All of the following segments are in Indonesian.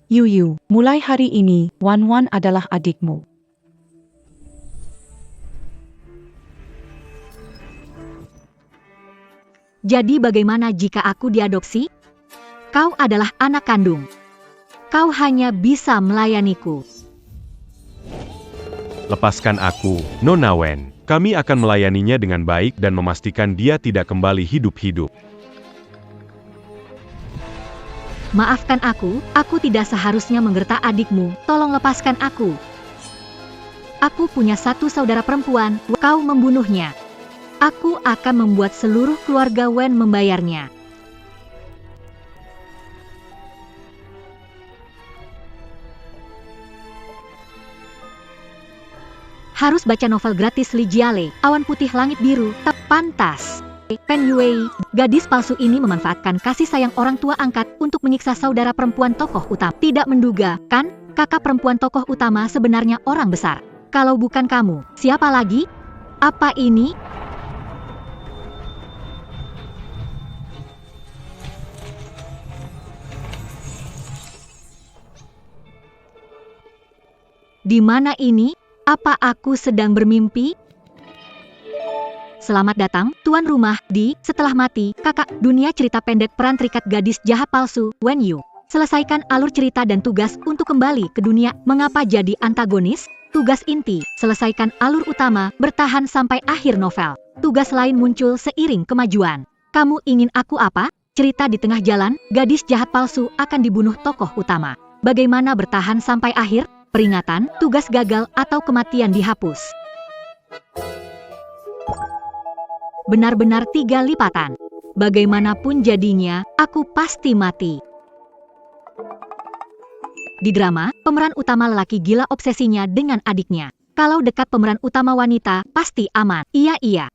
Yuyu, mulai hari ini, Wan Wan adalah adikmu. Jadi bagaimana jika aku diadopsi? Kau adalah anak kandung. Kau hanya bisa melayaniku. Lepaskan aku, Nona Wen. Kami akan melayaninya dengan baik dan memastikan dia tidak kembali hidup-hidup. Maafkan aku tidak seharusnya menggertak adikmu. Tolong lepaskan aku. Aku punya satu saudara perempuan, kau membunuhnya. Aku akan membuat seluruh keluarga Wen membayarnya. Harus baca novel gratis Li Jiale, Awan Putih Langit Biru, pantas. Pen Yue, gadis palsu ini memanfaatkan kasih sayang orang tua angkat untuk menyiksa saudara perempuan tokoh utama. Tidak menduga, kan, kakak perempuan tokoh utama sebenarnya orang besar. Kalau bukan kamu, siapa lagi? Apa ini? Di mana ini? Apa aku sedang bermimpi? Selamat datang, tuan rumah, di Setelah Mati, Kakak, dunia cerita pendek peran terikat gadis jahat palsu, Wen Yu. Selesaikan alur cerita dan tugas untuk kembali ke dunia. Mengapa jadi antagonis? Tugas inti, selesaikan alur utama, bertahan sampai akhir novel. Tugas lain muncul seiring kemajuan. Kamu ingin aku apa? Cerita di tengah jalan, gadis jahat palsu akan dibunuh tokoh utama. Bagaimana bertahan sampai akhir? Peringatan, tugas gagal atau kematian dihapus. Benar-benar 3 lipatan. Bagaimanapun jadinya, aku pasti mati. Di drama, pemeran utama lelaki gila obsesinya dengan adiknya. Kalau dekat pemeran utama wanita, pasti aman. Iya.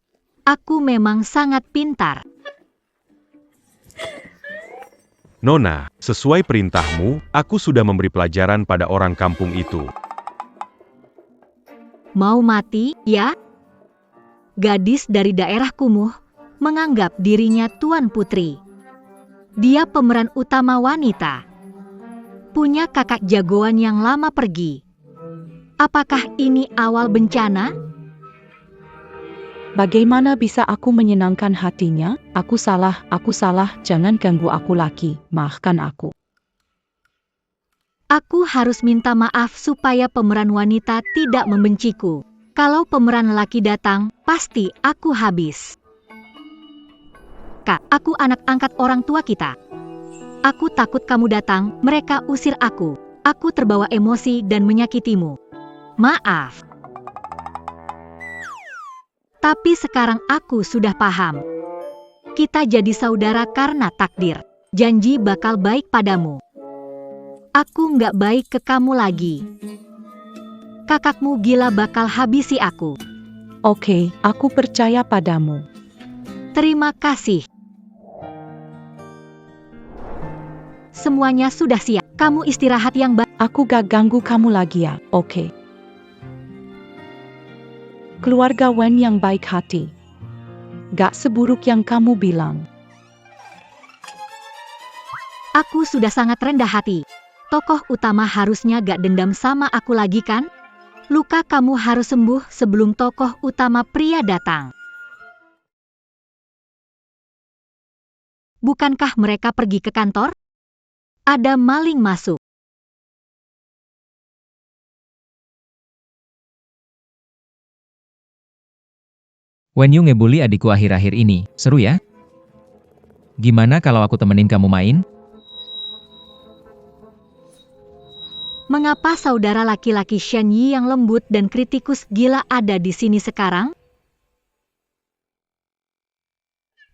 Aku memang sangat pintar. Nona, sesuai perintahmu, aku sudah memberi pelajaran pada orang kampung itu. Mau mati, ya? Gadis dari daerah kumuh menganggap dirinya tuan putri. Dia pemeran utama wanita. Punya kakak jagoan yang lama pergi. Apakah ini awal bencana? Bagaimana bisa aku menyenangkan hatinya? Aku salah, jangan ganggu aku lagi, maafkan aku. Aku harus minta maaf supaya pemeran wanita tidak membenciku. Kalau pemeran lelaki datang, pasti aku habis. Kak, aku anak angkat orang tua kita. Aku takut kamu datang, mereka usir aku. Aku terbawa emosi dan menyakitimu. Maaf. Tapi sekarang aku sudah paham. Kita jadi saudara karena takdir. Janji bakal baik padamu. Aku nggak baik ke kamu lagi. Kakakmu gila bakal habisi aku. Oke, aku percaya padamu. Terima kasih. Semuanya sudah siap. Kamu istirahat yang baik. Aku gak ganggu kamu lagi ya, oke. Keluarga Wen yang baik hati. Gak seburuk yang kamu bilang. Aku sudah sangat rendah hati. Tokoh utama harusnya gak dendam sama aku lagi kan? Luka kamu harus sembuh sebelum tokoh utama pria datang. Bukankah mereka pergi ke kantor? Ada maling masuk. Wen Yu ngebully adikku akhir-akhir ini, seru ya? Gimana kalau aku temenin kamu main? Mengapa saudara laki-laki Shen Yi yang lembut dan kritikus gila ada di sini sekarang?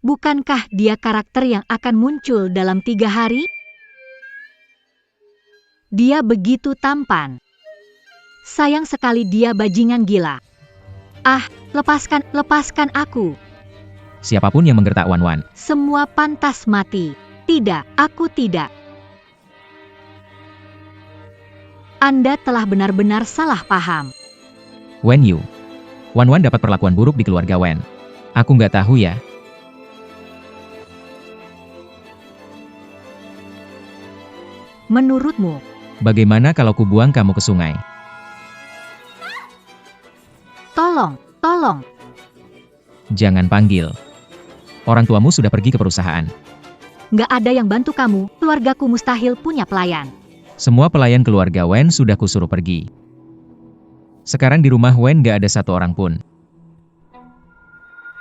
Bukankah dia karakter yang akan muncul dalam 3 hari? Dia begitu tampan. Sayang sekali dia bajingan gila. Ah, lepaskan aku. Siapapun yang menggertak Wan Wan. Semua pantas mati. Tidak, aku tidak. Anda telah benar-benar salah paham. Wen Yu. Wan Wan dapat perlakuan buruk di keluarga Wen. Aku nggak tahu ya. Menurutmu, Bagaimana kalau kubuang kamu ke sungai? Tolong, tolong. Jangan panggil. Orang tuamu sudah pergi ke perusahaan. Nggak ada yang bantu kamu, keluargaku mustahil punya pelayan. Semua pelayan keluarga Wen sudah kusuruh pergi. Sekarang di rumah Wen nggak ada satu orang pun.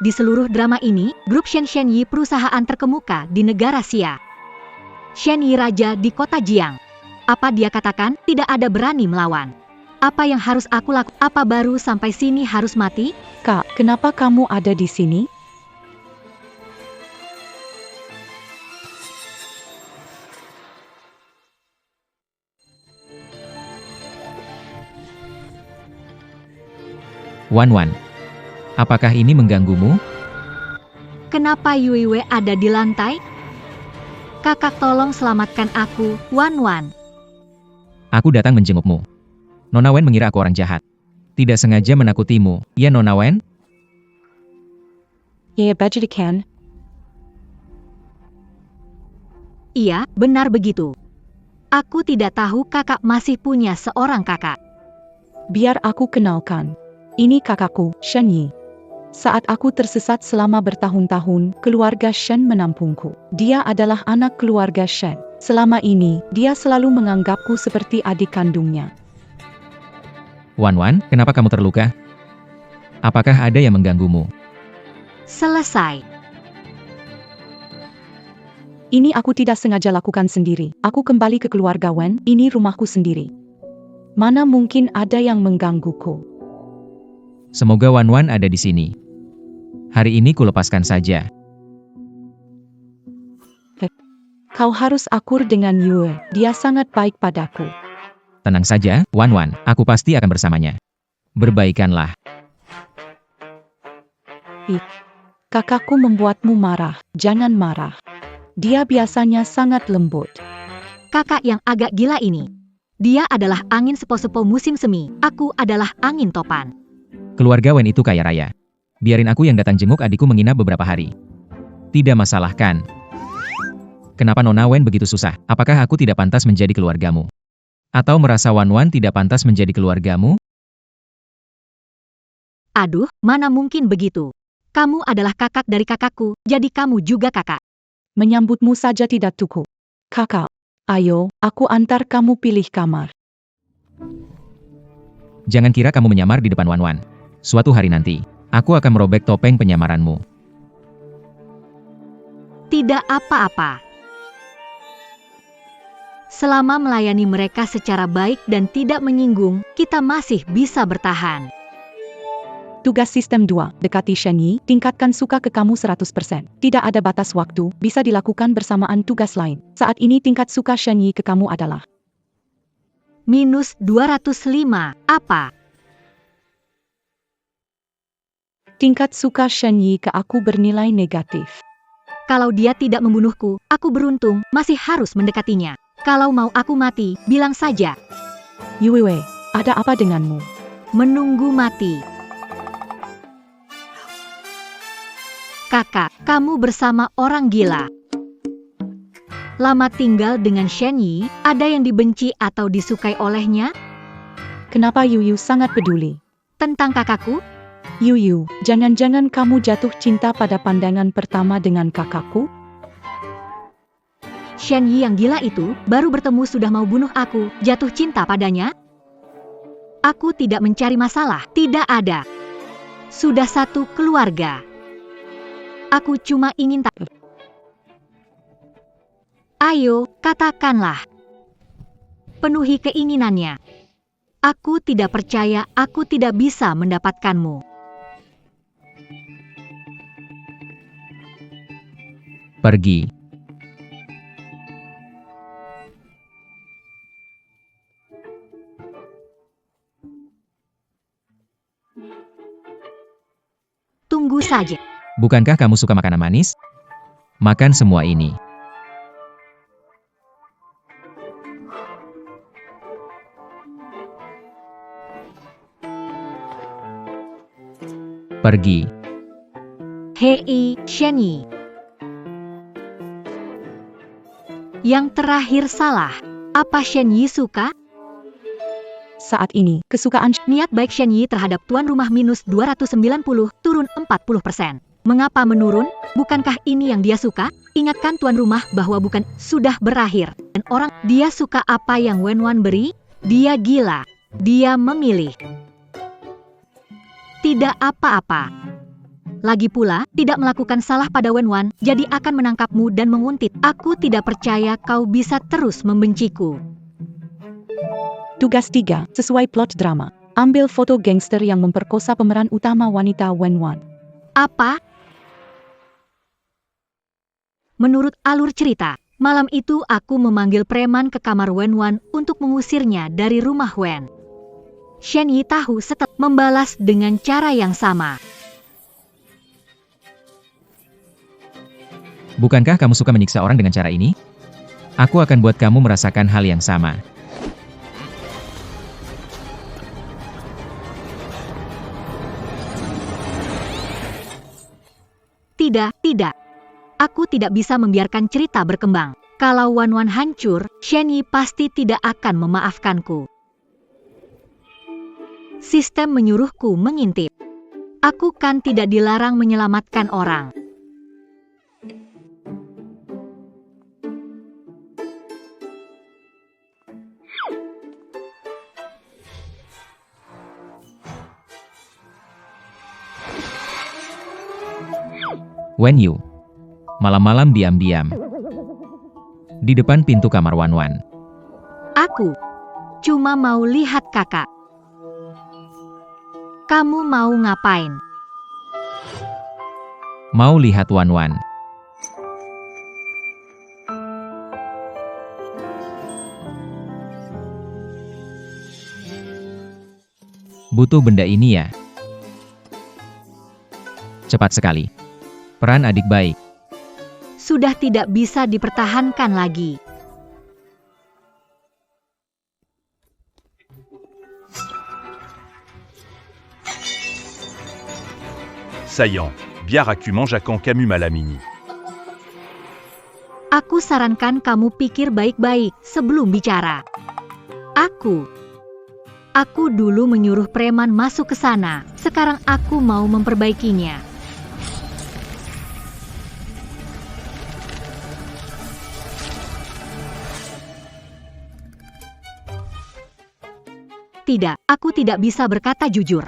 Di seluruh drama ini, grup Shen Yi perusahaan terkemuka di negara Xia. Shen Yi raja di kota Jiang. Apa dia katakan, tidak ada berani melawan. Apa yang harus aku lakukan? Apa baru sampai sini harus mati? Kak, kenapa kamu ada di sini? Wan Wan, apakah ini mengganggumu? Kenapa Yue Wei ada di lantai? Kakak tolong selamatkan aku, Wan Wan. Aku datang menjengukmu. Nona Wen mengira aku orang jahat. Tidak sengaja menakutimu, ya Nona Wen? Ya, kan? Iya, benar begitu. Aku tidak tahu kakak masih punya seorang kakak. Biar aku kenalkan. Ini kakakku, Shen Yi. Saat aku tersesat selama bertahun-tahun, keluarga Shen menampungku. Dia adalah anak keluarga Shen. Selama ini, dia selalu menganggapku seperti adik kandungnya. Wan Wan, kenapa kamu terluka? Apakah ada yang mengganggumu? Selesai. Ini aku tidak sengaja lakukan sendiri. Aku kembali ke keluarga Wen, ini rumahku sendiri. Mana mungkin ada yang menggangguku. Semoga Wan Wan ada di sini. Hari ini kulepaskan saja. Kau harus akur dengan Yue, dia sangat baik padaku. Tenang saja, Wan Wan, aku pasti akan bersamanya. Berbaikanlah. Kakakku membuatmu marah, jangan marah. Dia biasanya sangat lembut. Kakak yang agak gila ini. Dia adalah angin sepo-sepo musim semi, aku adalah angin topan. Keluarga Wen itu kaya raya. Biarin aku yang datang jenguk adikku menginap beberapa hari. Tidak masalah kan? Kenapa Nona Wen begitu susah? Apakah aku tidak pantas menjadi keluargamu? Atau merasa Wan Wan tidak pantas menjadi keluargamu? Aduh, mana mungkin begitu. Kamu adalah kakak dari kakakku, jadi kamu juga kakak. Menyambutmu saja tidak cukup. Kakak, ayo, aku antar kamu pilih kamar. Jangan kira kamu menyamar di depan Wan Wan. Suatu hari nanti, aku akan merobek topeng penyamaranmu. Tidak apa-apa. Selama melayani mereka secara baik dan tidak menyinggung, kita masih bisa bertahan. Tugas sistem 2, dekati Shen Yi, tingkatkan suka ke kamu 100%. Tidak ada batas waktu, bisa dilakukan bersamaan tugas lain. Saat ini tingkat suka Shen Yi ke kamu adalah minus 205, apa? tingkat suka Shen Yi ke aku bernilai negatif. Kalau dia tidak membunuhku, aku beruntung, masih harus mendekatinya. Kalau mau aku mati, bilang saja. Yue, ada apa denganmu? Menunggu mati. Kakak, kamu bersama orang gila. Lama tinggal dengan Shen Yi, ada yang dibenci atau disukai olehnya? Kenapa Yuyu sangat peduli? Tentang kakakku? Yuyu, jangan-jangan kamu jatuh cinta pada pandangan pertama dengan kakakku? Shen Yi yang gila itu, baru bertemu sudah mau bunuh aku, jatuh cinta padanya? Aku tidak mencari masalah, tidak ada. Sudah satu keluarga. Aku cuma ingin tahu. Ayo, katakanlah. Penuhi keinginannya. Aku tidak percaya aku tidak bisa mendapatkanmu. Pergi. Tunggu saja. Bukankah kamu suka makanan manis? Makan semua ini. Pergi. Hei, Shen Yi. Yang terakhir salah. Apa Shen Yi suka? Saat ini, kesukaan Niat baik Shen Yi terhadap tuan rumah minus 290, turun 40%. Mengapa menurun? Bukankah ini yang dia suka? Ingatkan tuan rumah bahwa bukan sudah berakhir. Dan orang, dia suka apa yang Wenwan beri? Dia gila. Dia memilih. Tidak apa-apa. Lagi pula, tidak melakukan salah pada Wenwan, jadi akan menangkapmu dan menguntit. Aku tidak percaya kau bisa terus membenciku. tugas 3, sesuai plot drama. Ambil foto gangster yang memperkosa pemeran utama wanita Wenwan. Apa? Menurut alur cerita, malam itu aku memanggil preman ke kamar Wenwan untuk mengusirnya dari rumah Wen. Shen Yi tahu setelah membalas dengan cara yang sama. Bukankah kamu suka menyiksa orang dengan cara ini? Aku akan buat kamu merasakan hal yang sama. Tidak. Aku tidak bisa membiarkan cerita berkembang. Kalau Wenwan hancur, Shen Yi pasti tidak akan memaafkanku. Sistem menyuruhku mengintip. Aku kan tidak dilarang menyelamatkan orang. Wen Yu. Malam-malam diam-diam. Di depan pintu kamar Wenwan. Aku cuma mau lihat kakak. Kamu mau ngapain? Mau lihat Wenwan. Butuh benda ini ya. Cepat sekali. Peran adik baik. Sudah tidak bisa dipertahankan lagi. Saillant, biar aku mange à quand Camus Malamini. Aku sarankan kamu pikir baik-baik sebelum bicara. Aku dulu menyuruh preman masuk ke sana. Sekarang aku mau memperbaikinya. Tidak, aku tidak bisa berkata jujur.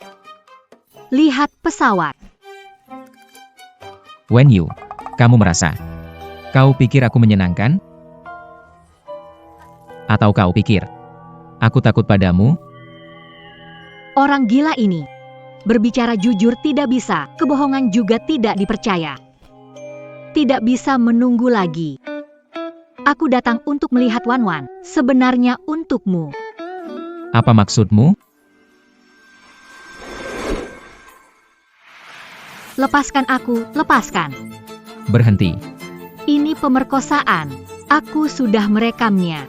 Lihat pesawat. Wen Yu, kamu merasa? Kau pikir aku menyenangkan? Atau kau pikir aku takut padamu? Orang gila ini. Berbicara jujur tidak bisa, kebohongan juga tidak dipercaya. Tidak bisa menunggu lagi. Aku datang untuk melihat Wenwan, sebenarnya untukmu. Apa maksudmu? Lepaskan aku, lepaskan. Berhenti. Ini pemerkosaan. Aku sudah merekamnya.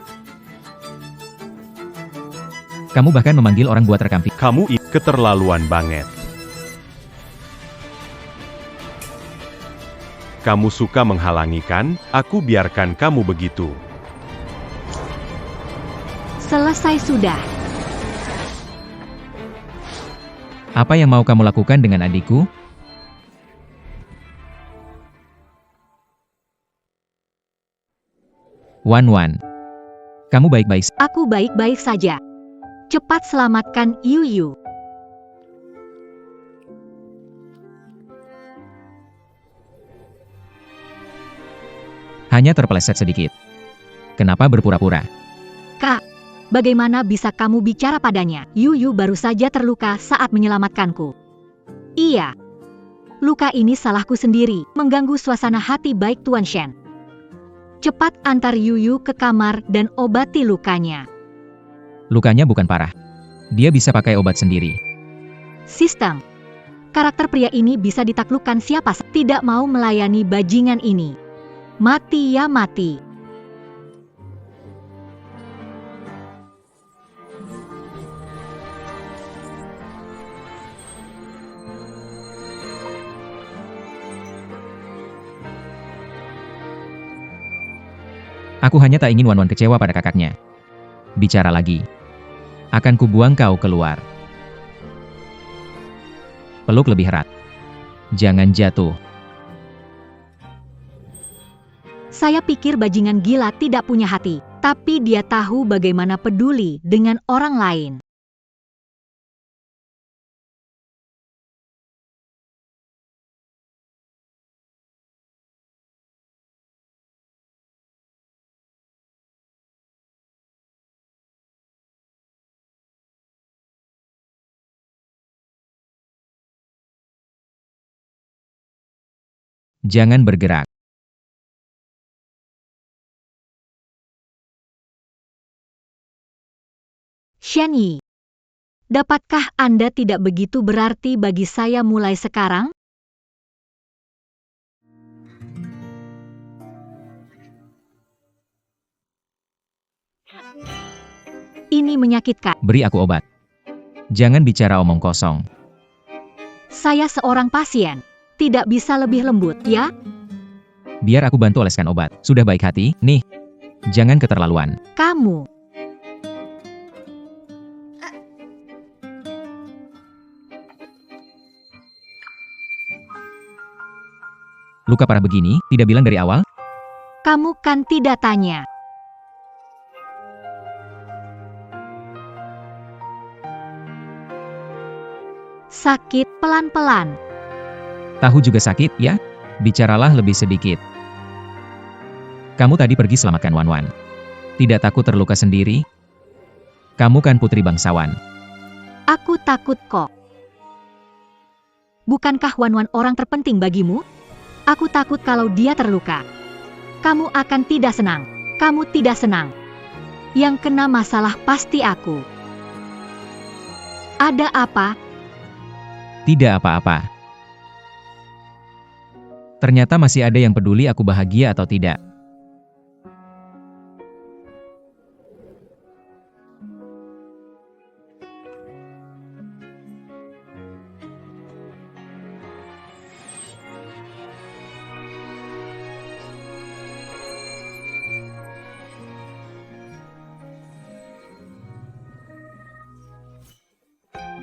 Kamu bahkan memanggil orang buat rekam video. Kamu ini keterlaluan banget. Kamu suka menghalangi kan? Aku biarkan kamu begitu. Selesai sudah. Apa yang mau kamu lakukan dengan adikku? Wenwan, kamu baik-baik. Aku baik-baik saja. Cepat selamatkan Yu. Hanya terpeleset sedikit. Kenapa berpura-pura? Kak, bagaimana bisa kamu bicara padanya? Yu baru saja terluka saat menyelamatkanku. Iya. Luka ini salahku sendiri, mengganggu suasana hati baik Tuan Shen. Cepat antar Yu ke kamar dan obati lukanya. Lukanya bukan parah. Dia bisa pakai obat sendiri. Sistem. Karakter pria ini bisa ditaklukkan siapa saja. Tidak mau melayani bajingan ini. Mati ya mati. Aku hanya tak ingin Wenwan kecewa pada kakaknya. Bicara lagi. Akan kubuang kau keluar. Peluk lebih erat. Jangan jatuh. Saya pikir bajingan gila tidak punya hati, tapi dia tahu bagaimana peduli dengan orang lain. Jangan bergerak. Shen Yi, dapatkah Anda tidak begitu berarti bagi saya mulai sekarang? Ini menyakitkan. Beri aku obat. Jangan bicara omong kosong. Saya seorang pasien. Tidak bisa lebih lembut, ya? Biar aku bantu oleskan obat. Sudah baik hati, nih. Jangan keterlaluan. Kamu. Luka parah begini, tidak bilang dari awal? Kamu kan tidak tanya. Sakit pelan-pelan. Tahu juga sakit, ya? Bicaralah lebih sedikit. Kamu tadi pergi selamatkan Wan-Wan. Tidak takut terluka sendiri? Kamu kan putri bangsawan. Aku takut kok. Bukankah Wan-Wan orang terpenting bagimu? Aku takut kalau dia terluka. Kamu akan tidak senang. Kamu tidak senang. Yang kena masalah pasti aku. Ada apa? Tidak apa-apa. Ternyata masih ada yang peduli aku bahagia atau tidak.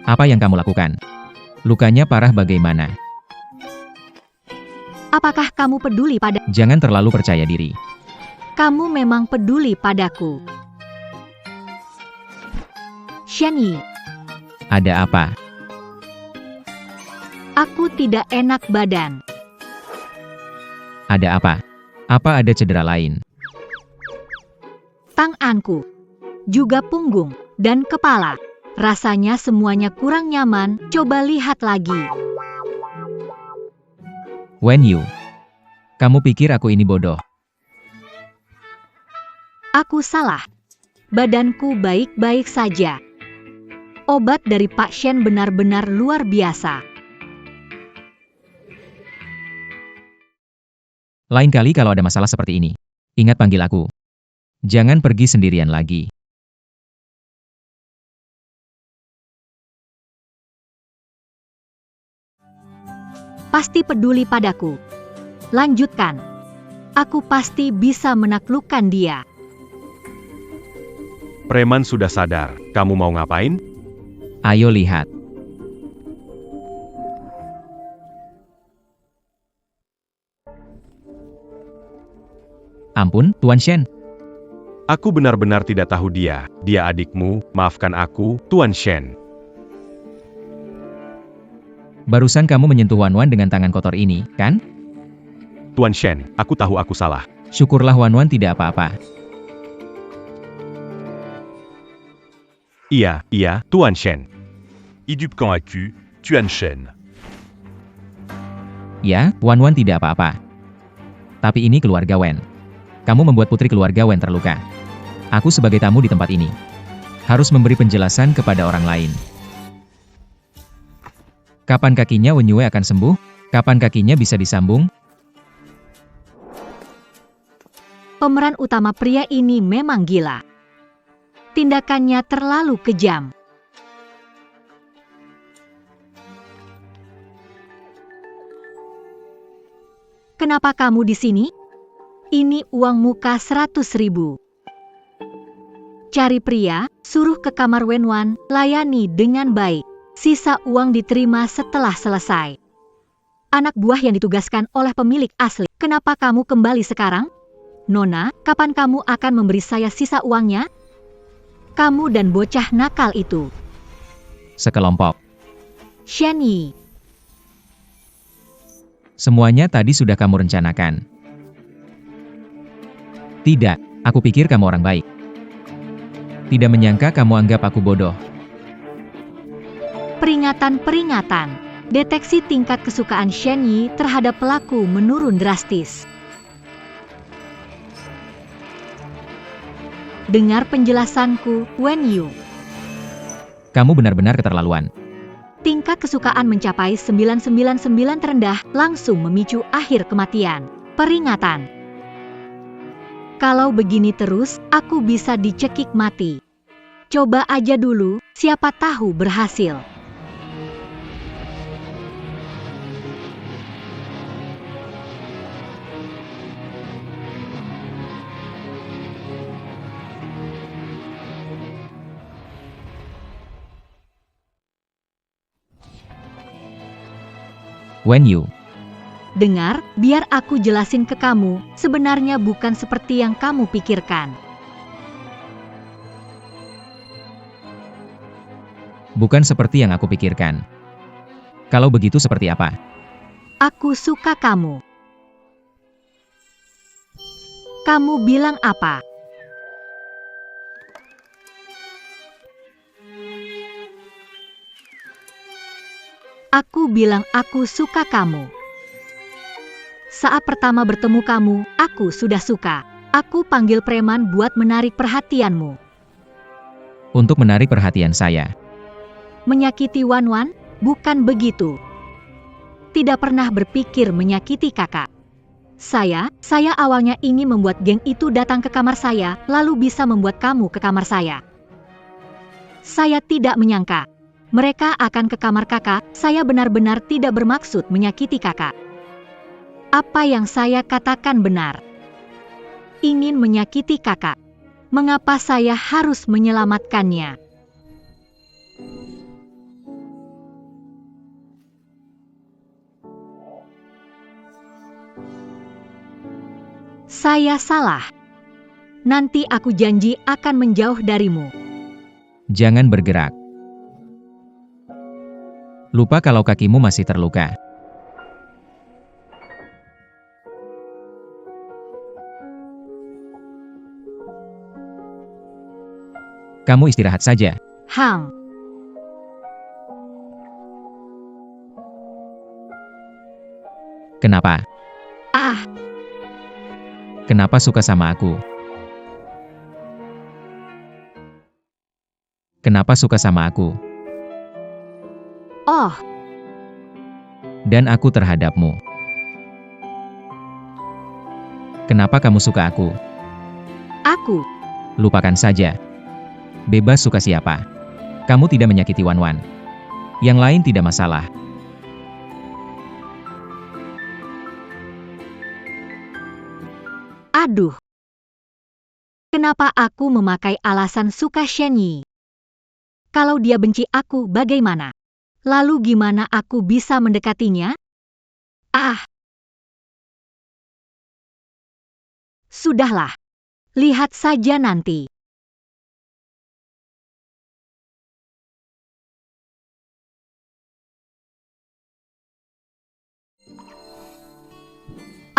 Apa yang kamu lakukan? Lukanya parah bagaimana? Apakah kamu peduli pada... Jangan terlalu percaya diri. Kamu memang peduli padaku. Shen Yi, Ada apa? aku tidak enak badan. Ada apa? Apa ada cedera lain? Tanganku, juga punggung, dan kepala. Rasanya semuanya kurang nyaman, coba lihat lagi. Wen Yu. Kamu pikir aku ini bodoh? Aku salah. Badanku baik-baik saja. Obat dari Pak Shen benar-benar luar biasa. Lain kali kalau ada masalah seperti ini, ingat panggil aku. Jangan pergi sendirian lagi. Pasti peduli padaku. Lanjutkan. Aku pasti bisa menaklukkan dia. Preman sudah sadar. Kamu mau ngapain? Ayo lihat. Ampun, Tuan Shen. Aku benar-benar tidak tahu dia. Dia adikmu, maafkan aku, Tuan Shen. Barusan kamu menyentuh Wan-Wan dengan tangan kotor ini, kan? Tuan Shen, aku tahu aku salah. Syukurlah Wan-Wan tidak apa-apa. Iya, Tuan Shen. Idup quand aku, Tuan Shen. Ya, Wan-Wan tidak apa-apa. Tapi ini keluarga Wen. Kamu membuat putri keluarga Wen terluka. Aku sebagai tamu di tempat ini harus memberi penjelasan kepada orang lain. Kapan kakinya Wen Yue akan sembuh? Kapan kakinya bisa disambung? Pemeran utama pria ini memang gila. Tindakannya terlalu kejam. Kenapa kamu di sini? Ini uang muka 100.000. Cari pria, suruh ke kamar Wenwan, layani dengan baik. Sisa uang diterima setelah selesai. Anak buah yang ditugaskan oleh pemilik asli. Kenapa kamu kembali sekarang? Nona, kapan kamu akan memberi saya sisa uangnya? Kamu dan bocah nakal itu. Sekelompok. Shen Yi. Semuanya tadi sudah kamu rencanakan. Tidak, aku pikir kamu orang baik. Tidak menyangka kamu anggap aku bodoh. Peringatan-peringatan. Deteksi tingkat kesukaan Shen Yi terhadap pelaku menurun drastis. Dengar penjelasanku, Wen Yu. Kamu benar-benar keterlaluan. Tingkat kesukaan mencapai 999 terendah langsung memicu akhir kematian. Peringatan. Kalau begini terus, aku bisa dicekik mati. Coba aja dulu, siapa tahu berhasil. Wen Yu. Dengar, biar aku jelasin ke kamu, sebenarnya bukan seperti yang kamu pikirkan. Bukan seperti yang aku pikirkan. Kalau begitu seperti apa? Aku suka kamu. Kamu bilang apa? Aku bilang aku suka kamu. Saat pertama bertemu kamu, aku sudah suka. Aku panggil preman buat menarik perhatianmu. Untuk menarik perhatian saya. Menyakiti Wanwan? Bukan begitu. Tidak pernah berpikir menyakiti kakak. Saya awalnya ingin membuat geng itu datang ke kamar saya, lalu bisa membuat kamu ke kamar saya. Saya tidak menyangka mereka akan ke kamar kakak. Saya benar-benar tidak bermaksud menyakiti kakak. Apa yang saya katakan benar. Ingin menyakiti kakak. Mengapa saya harus menyelamatkannya? Saya salah. Nanti aku janji akan menjauh darimu. Jangan bergerak. Lupa kalau kakimu masih terluka. Kamu istirahat saja. Hang. Kenapa? Ah, Kenapa suka sama aku? Kenapa suka sama aku? oh, Dan aku terhadapmu. Kenapa kamu suka aku? aku. Lupakan saja. Bebas suka siapa. Kamu tidak menyakiti Wanwan. Yang lain tidak masalah. Aduh. Kenapa aku memakai alasan suka Shen Yi? Kalau dia benci aku bagaimana? Lalu gimana aku bisa mendekatinya? Ah. Sudahlah. Lihat saja nanti.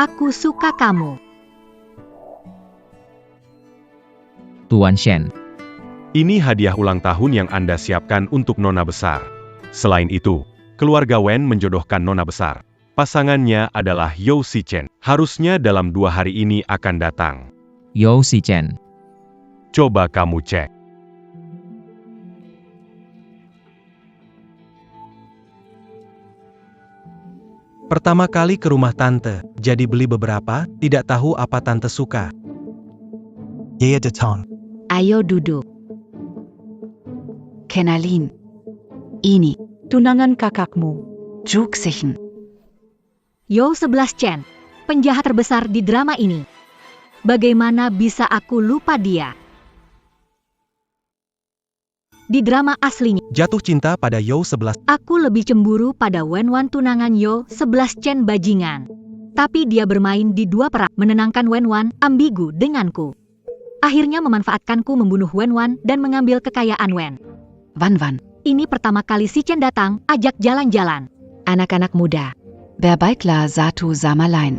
Aku suka kamu. Tuan Shen. Ini hadiah ulang tahun yang Anda siapkan untuk Nona Besar. Selain itu, keluarga Wen menjodohkan Nona Besar. Pasangannya adalah You Shichen. Harusnya dalam 2 hari ini akan datang. You Shichen. Coba kamu cek. Pertama kali ke rumah tante, jadi beli beberapa, tidak tahu apa tante suka. Yaya Detong. Ayo duduk. Kenalin. Ini, Tunangan kakakmu. Juxichen. Yo 11 Chen, penjahat terbesar di drama ini. Bagaimana bisa aku lupa dia? di drama aslinya. Jatuh cinta pada Yo 11. Aku lebih cemburu pada Wenwan tunangan Yo 11 Chen bajingan. Tapi dia bermain di dua peran, menenangkan Wenwan, ambigu denganku. Akhirnya memanfaatkanku membunuh Wenwan dan mengambil kekayaan Wen. Wan. Ini pertama kali si Chen datang, ajak jalan-jalan. Anak-anak muda. Berbaiklah satu sama lain.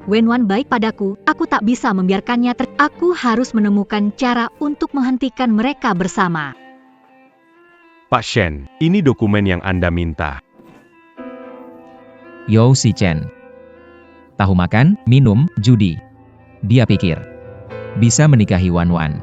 Wenwan baik padaku, aku tak bisa membiarkannya Aku harus menemukan cara untuk menghentikan mereka bersama. Pak Shen, ini dokumen yang Anda minta. Yo Si Chen. Tahu makan, minum, judi. Dia pikir bisa menikahi Wan Wan.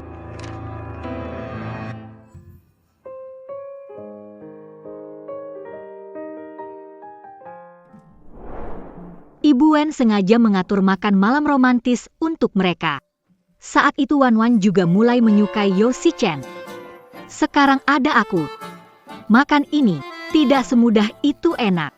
Ibu Wen sengaja mengatur makan malam romantis untuk mereka. Saat itu Wan Wan juga mulai menyukai Yo Si Chen. Sekarang ada aku. Makan ini tidak semudah itu enak.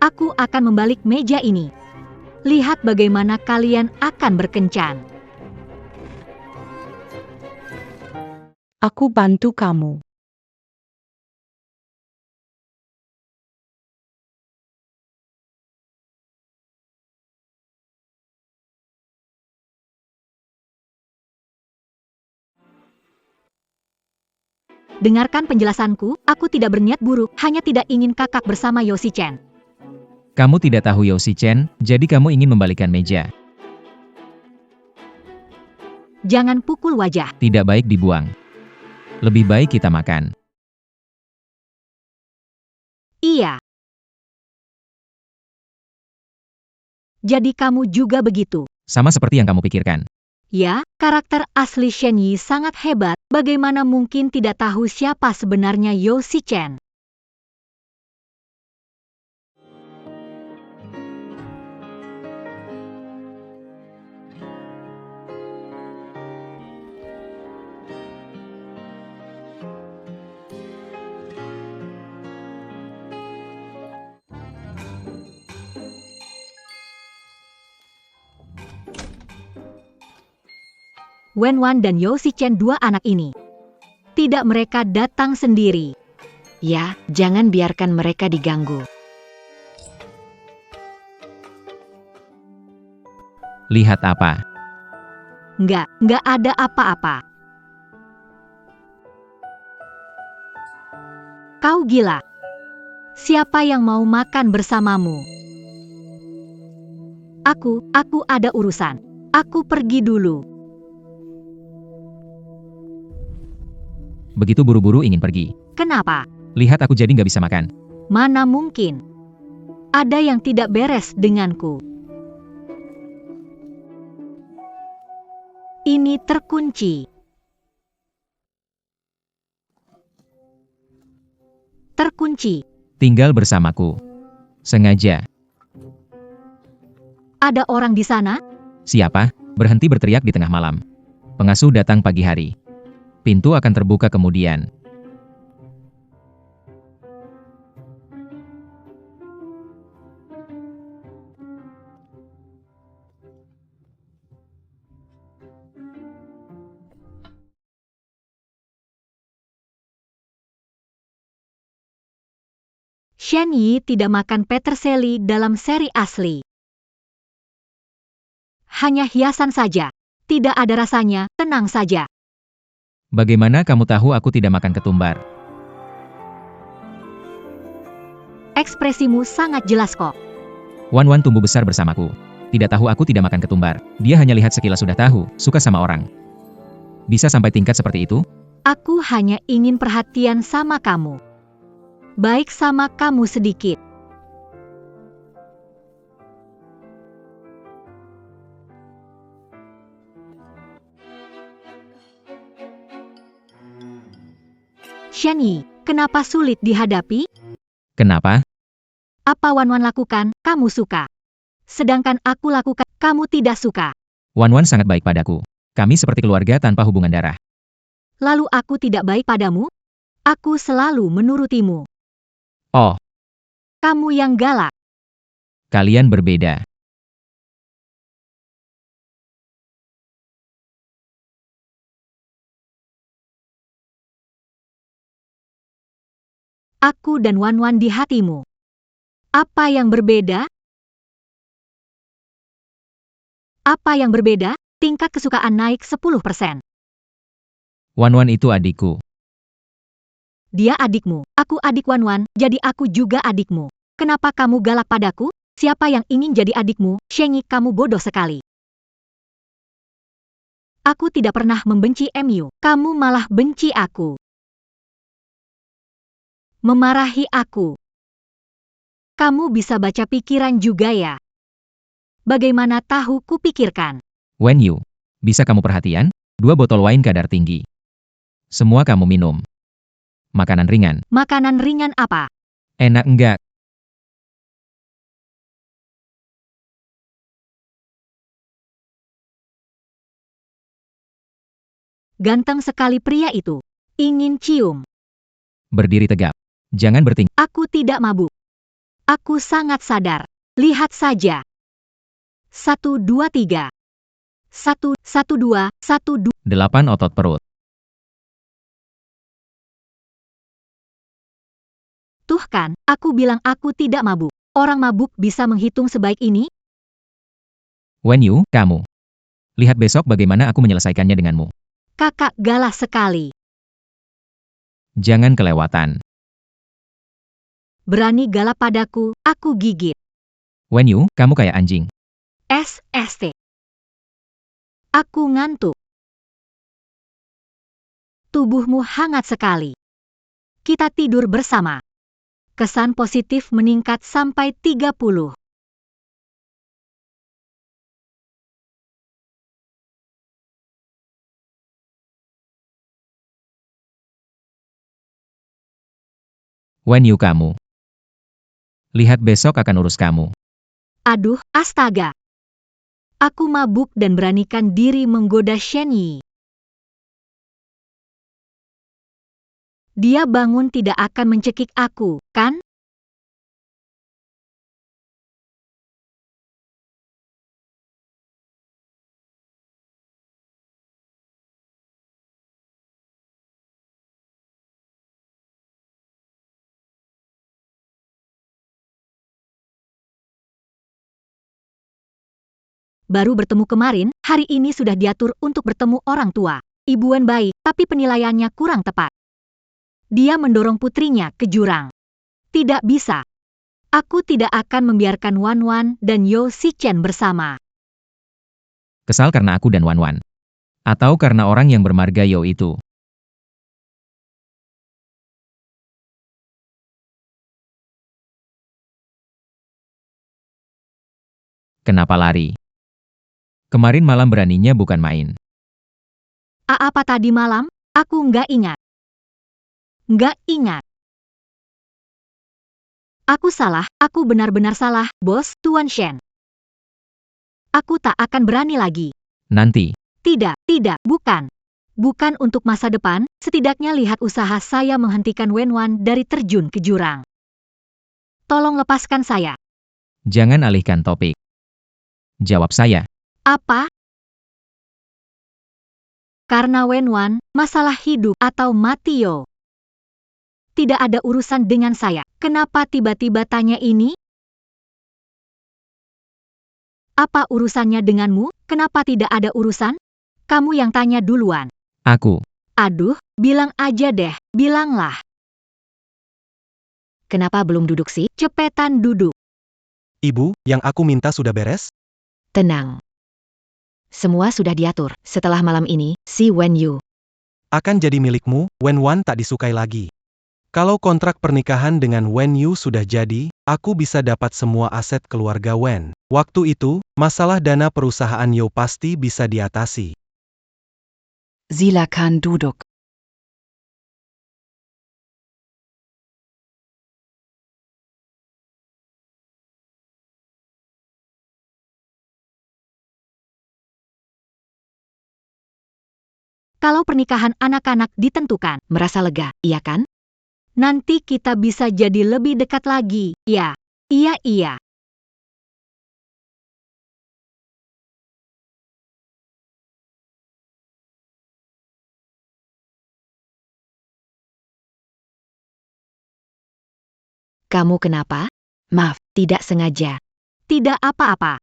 Aku akan membalik meja ini. Lihat bagaimana kalian akan berkencan. Aku bantu kamu. Dengarkan penjelasanku, aku tidak berniat buruk, hanya tidak ingin kakak bersama Yo Si Chen. Kamu tidak tahu Yo Si Chen, jadi kamu ingin membalikkan meja. Jangan pukul wajah. Tidak baik dibuang. Lebih baik kita makan. Iya. Jadi kamu juga begitu. Sama seperti yang kamu pikirkan. Ya, karakter asli Shen Yi sangat hebat, bagaimana mungkin tidak tahu siapa sebenarnya Yo Si Chen? Wenwan dan Yo Si Chen dua anak ini. Tidak mereka datang sendiri. Ya, jangan biarkan mereka diganggu. Lihat apa? Nggak ada apa-apa. Kau gila. Siapa yang mau makan bersamamu? Aku ada urusan. Aku pergi dulu. Begitu buru-buru ingin pergi. Kenapa? Lihat aku jadi nggak bisa makan. Mana mungkin? Ada yang tidak beres denganku. Ini terkunci. Terkunci. Tinggal bersamaku. Sengaja. Ada orang di sana? Siapa? Berhenti berteriak di tengah malam. Pengasuh datang pagi hari. Pintu akan terbuka kemudian. Shen Yi tidak makan peterseli dalam seri asli. Hanya hiasan saja. Tidak ada rasanya, tenang saja. Bagaimana kamu tahu aku tidak makan ketumbar? Ekspresimu sangat jelas kok. Wan Wan tumbuh besar bersamaku. Tidak tahu aku tidak makan ketumbar. Dia hanya lihat sekilas sudah tahu, suka sama orang. Bisa sampai tingkat seperti itu? Aku hanya ingin perhatian sama kamu. Baik sama kamu sedikit. Shen Yi, kenapa sulit dihadapi? Kenapa? Apa Wan Wan lakukan, kamu suka. Sedangkan aku lakukan, kamu tidak suka. Wan Wan sangat baik padaku. Kami seperti keluarga tanpa hubungan darah. Lalu aku tidak baik padamu? Aku selalu menurutimu. Oh, Kamu yang galak. kalian berbeda. Aku dan Wan Wan di hatimu. Apa yang berbeda? Apa yang berbeda? Tingkat kesukaan naik 10%. Wan Wan itu adikku. Dia adikmu. Aku adik Wan Wan, jadi aku juga adikmu. Kenapa kamu galak padaku? Siapa yang ingin jadi adikmu? Shenyi, kamu bodoh sekali. Aku tidak pernah membenci MU. Kamu malah benci aku. Memarahi aku. Kamu bisa baca pikiran juga ya? Bagaimana tahu kupikirkan? Wen Yu, bisa kamu perhatian? 2 botol wine kadar tinggi. Semua kamu minum. Makanan ringan. Makanan ringan apa? Enak enggak? Ganteng sekali pria itu. Ingin cium. Berdiri tegap. Jangan bertingkah. Aku tidak mabuk. Aku sangat sadar. Lihat saja. 1, 2, 3. 1, 1, 2, 1, 2. 8 otot perut. Tuh kan, aku bilang aku tidak mabuk. Orang mabuk bisa menghitung sebaik ini? Wen Yu, kamu. Lihat besok bagaimana aku menyelesaikannya denganmu. Kakak galak sekali. Jangan kelewatan. Berani galak padaku, aku gigit. Wen Yu, kamu kayak anjing. SST. Aku ngantuk. Tubuhmu hangat sekali. Kita tidur bersama. Kesan positif meningkat sampai 30. Wen Yu kamu. Lihat besok akan urus kamu. Aduh, astaga. Aku mabuk dan beranikan diri menggoda Shen Yi. Dia bangun tidak akan mencekik aku, kan? Baru bertemu kemarin, hari ini sudah diatur untuk bertemu orang tua. Ibu Wen baik, tapi penilaiannya kurang tepat. Dia mendorong putrinya ke jurang. Tidak bisa. Aku tidak akan membiarkan Wan Wan dan Yo Shichen bersama. Kesal karena aku dan Wan Wan. Atau karena orang yang bermarga Yo itu. Kenapa lari? Kemarin malam beraninya bukan main. Apa tadi malam? Aku nggak ingat. Nggak ingat. Aku salah, aku benar-benar salah, Bos, Tuan Shen. Aku tak akan berani lagi. Nanti. Tidak, bukan. Bukan untuk masa depan, setidaknya lihat usaha saya menghentikan Wen Wan dari terjun ke jurang. Tolong lepaskan saya. Jangan alihkan topik. Jawab saya. Apa? Karena Wen Wan, masalah hidup atau mati Yo. Tidak ada urusan dengan saya. Kenapa tiba-tiba tanya ini? Apa urusannya denganmu? Kenapa tidak ada urusan? Kamu yang tanya duluan. Aku. Aduh, bilang aja deh, bilanglah. Kenapa belum duduk sih? Cepetan duduk. Ibu, yang aku minta sudah beres? Tenang. Semua sudah diatur. Setelah malam ini, si Wen Yu Akan jadi milikmu, Wen Wan tak disukai lagi. Kalau kontrak pernikahan dengan Wen Yu sudah jadi, aku bisa dapat semua aset keluarga Wen. Waktu itu, masalah dana perusahaan Yo pasti bisa diatasi. silakan duduk. Kalau pernikahan anak-anak ditentukan, Merasa lega, iya kan? nanti kita bisa jadi lebih dekat lagi. Ya, iya. Kamu kenapa? Maaf, tidak sengaja. Tidak apa-apa.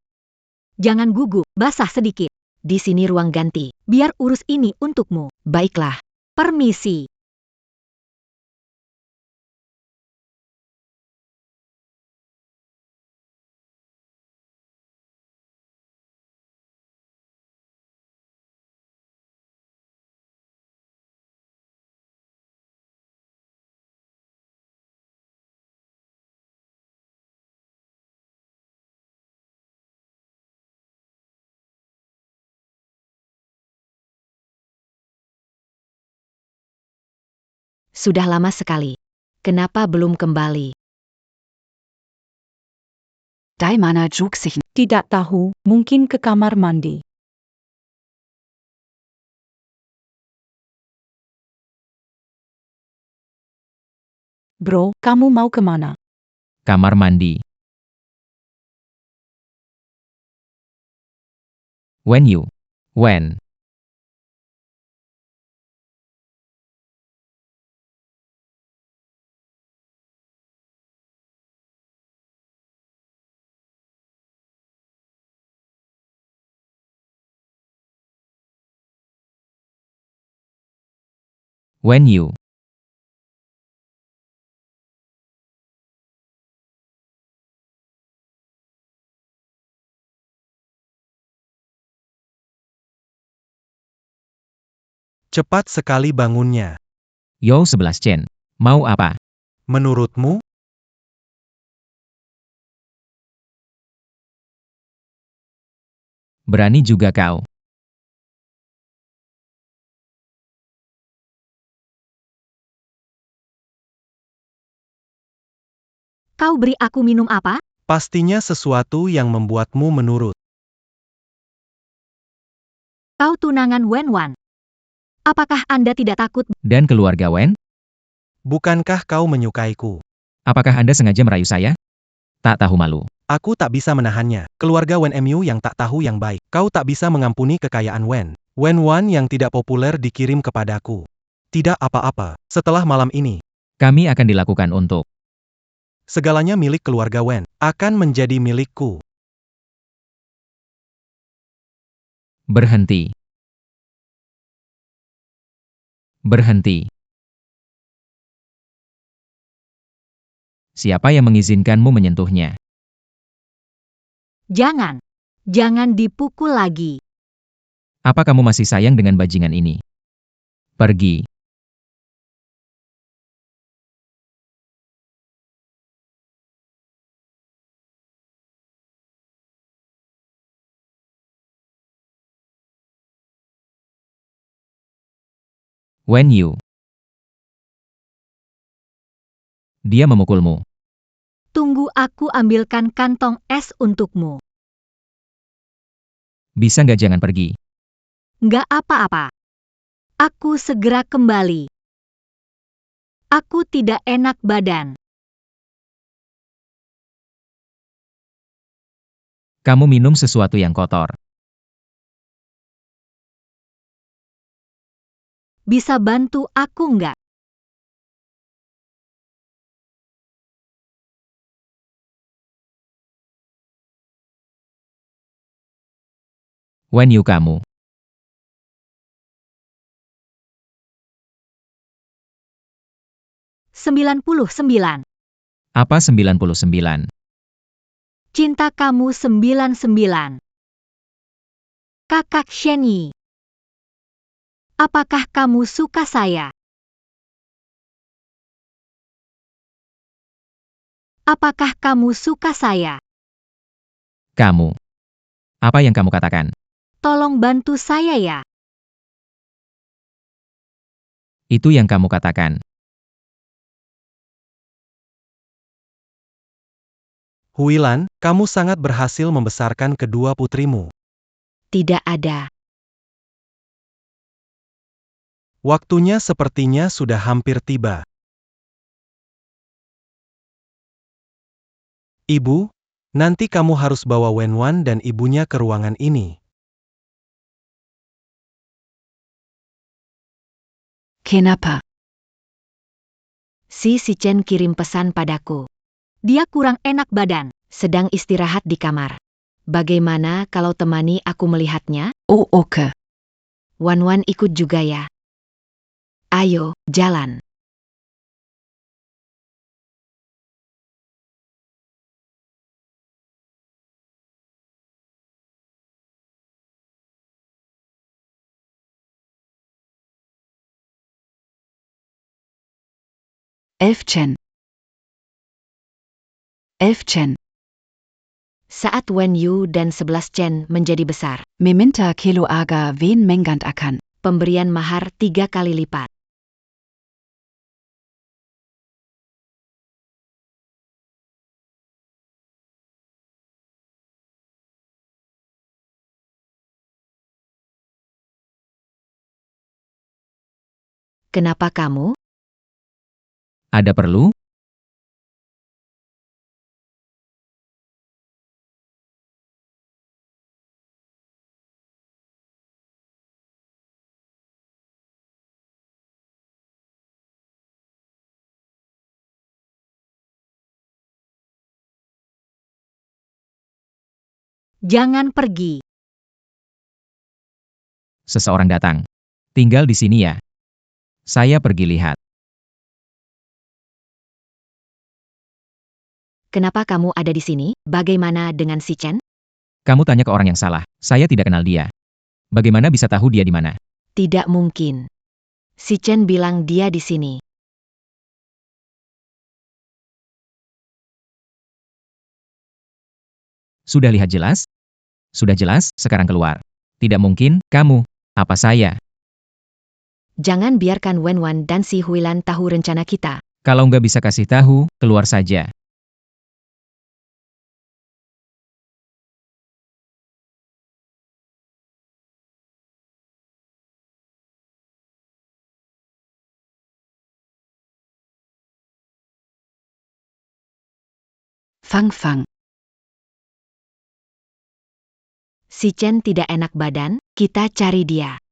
Jangan gugup, basah sedikit. Di sini ruang ganti. Biar urus ini untukmu. Baiklah. Permisi. Sudah lama sekali. Kenapa belum kembali? Daimana juk sich. Tidak tahu, mungkin ke kamar mandi. Bro, kamu mau kemana? Kamar mandi. When? When you. Cepat sekali bangunnya. Yo 11 Chen. Mau apa? Menurutmu? Berani juga kau. Kau beri aku minum apa? Pastinya sesuatu yang membuatmu menurut. Kau tunangan Wenwan. Apakah Anda tidak takut? Dan keluarga Wen? Bukankah kau menyukaiku? Apakah Anda sengaja merayu saya? Tak tahu malu. Aku tak bisa menahannya. Keluarga Wen Mu yang tak tahu yang baik. Kau tak bisa mengampuni kekayaan Wen. Wen Wan yang tidak populer dikirim kepadaku. Tidak apa-apa. Setelah malam ini, Kami akan dilakukan untuk. segalanya milik keluarga Wen akan menjadi milikku. Berhenti. Siapa yang mengizinkanmu menyentuhnya? Jangan dipukul lagi. Apa kamu masih sayang dengan bajingan ini? Pergi. When you. Dia memukulmu. Tunggu aku ambilkan kantong es untukmu. Bisa nggak jangan pergi? Nggak apa-apa. Aku segera kembali. Aku tidak enak badan. Kamu minum sesuatu yang kotor. Bisa bantu aku nggak? When you kamu. $99. Apa 99? Cinta kamu 99. Kakak Shenyi. Apakah kamu suka saya? Apakah kamu suka saya? Kamu. Apa yang kamu katakan? Tolong bantu saya ya. Itu yang kamu katakan. Huilan, kamu sangat berhasil membesarkan kedua putrimu. Tidak ada. Waktunya sepertinya sudah hampir tiba. Ibu, nanti kamu harus bawa Wenwan dan ibunya ke ruangan ini. Kenapa? Si Chen kirim pesan padaku. Dia kurang enak badan. Sedang istirahat di kamar. Bagaimana kalau temani aku melihatnya? Oh, oke. Wan ikut juga ya. Ayo, jalan. Chen. Chen. Saat Wen Yu dan 11 Chen menjadi besar, Meminta kilo aga wen menggant akan. pemberian mahar 3 kali lipat. Kenapa kamu? Ada perlu? Jangan pergi. Seseorang datang. Tinggal di sini ya. Saya pergi lihat. Kenapa kamu ada di sini? Bagaimana dengan si Chen? Kamu tanya ke orang yang salah. Saya tidak kenal dia. Bagaimana bisa tahu dia di mana? Tidak mungkin. Si Chen bilang dia di sini. Sudah lihat jelas? Sudah jelas, sekarang keluar. Tidak mungkin, kamu. Apa saya? Jangan biarkan Wenwan dan si Huilan tahu rencana kita. Kalau nggak bisa kasih tahu, keluar saja. Fang. Si Chen tidak enak badan, kita cari dia.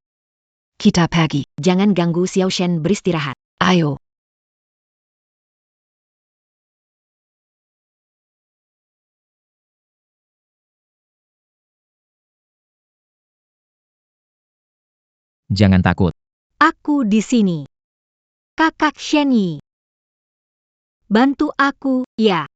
Kita pergi. Jangan ganggu Xiao Shen beristirahat. Ayo. Jangan takut. Aku di sini. Kakak Shenyi. Bantu aku, ya.